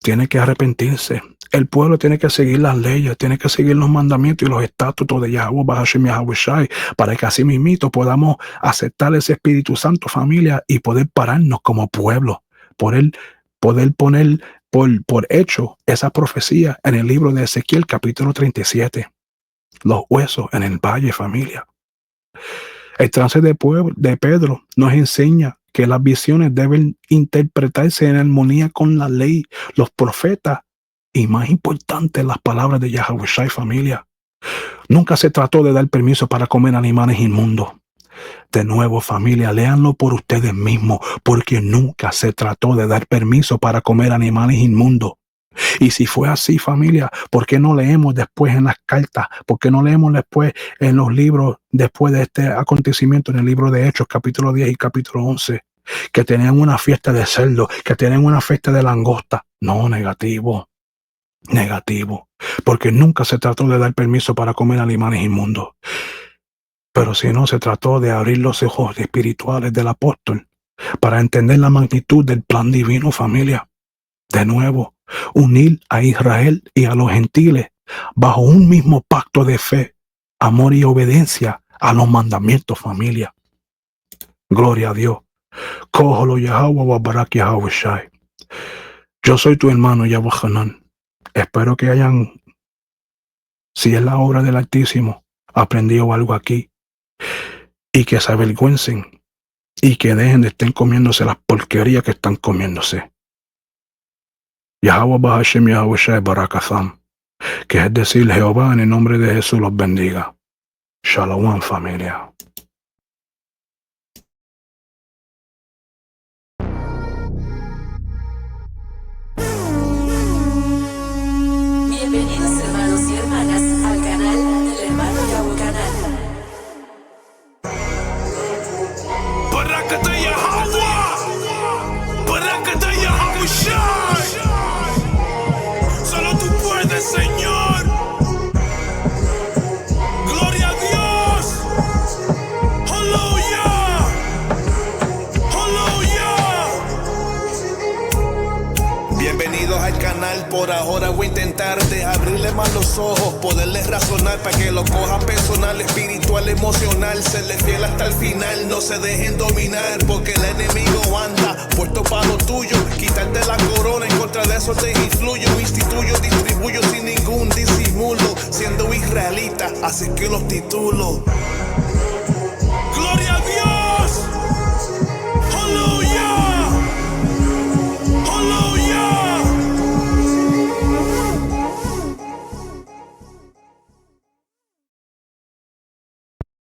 tiene que arrepentirse. El pueblo tiene que seguir las leyes, tiene que seguir los mandamientos y los estatutos de Yahweh Bahashem Yahweh Shai, para que así mismito podamos aceptar ese Espíritu Santo, familia, y poder pararnos como pueblo, poder poner por hecho esa profecía en el libro de Ezequiel, capítulo 37. Los huesos en el valle, familia. El trance de Pedro nos enseña que las visiones deben interpretarse en armonía con la ley, los profetas y, más importante, las palabras de Yahweh Shai, familia. Nunca se trató de dar permiso para comer animales inmundos. De nuevo, familia, léanlo por ustedes mismos, porque nunca se trató de dar permiso para comer animales inmundos. Y si fue así, familia, ¿por qué no leemos después en las cartas? ¿Por qué no leemos después en los libros, después de este acontecimiento, en el libro de Hechos, capítulo 10 y capítulo 11, que tenían una fiesta de cerdo, que tenían una fiesta de langosta? No, negativo, porque nunca se trató de dar permiso para comer animales inmundos. Pero si no, se trató de abrir los ojos espirituales del apóstol para entender la magnitud del plan divino, familia. De nuevo, unir a Israel y a los gentiles bajo un mismo pacto de fe, amor y obediencia a los mandamientos, familia. Gloria a Dios. Cójalo Yahweh wa barak Yahweh Shai. Yo soy tu hermano Yahweh Hanan. Espero que hayan, si es la obra del Altísimo, aprendido algo aquí, y que se avergüencen y que dejen de estar comiéndose las porquerías que están comiéndose. Yahweh Bahashem Yahweh Shai Barakatham, que es decir, Jehová en el nombre de Jesús los bendiga. Shalom, familia. Bienvenidos hermanos y hermanas al canal del hermano Yahweh Canal. Barakata Yahweh, Barakata Yahweh Shai. Solo tú puedes, Señor. Gloria a Dios. Aleluya. Aleluya. Bienvenidos al canal. Por ahora voy a intentar de abrirle más los ojos, poderles razonar para que lo cojan personal, espiritual, emocional, serles fiel hasta el final, no se dejen dominar, porque el enemigo anda puesto para lo tuyo, quitarte la corona, en contra de eso te influyo, instituyo, distribuyo sin ningún disimulo, siendo israelita, así que los titulo.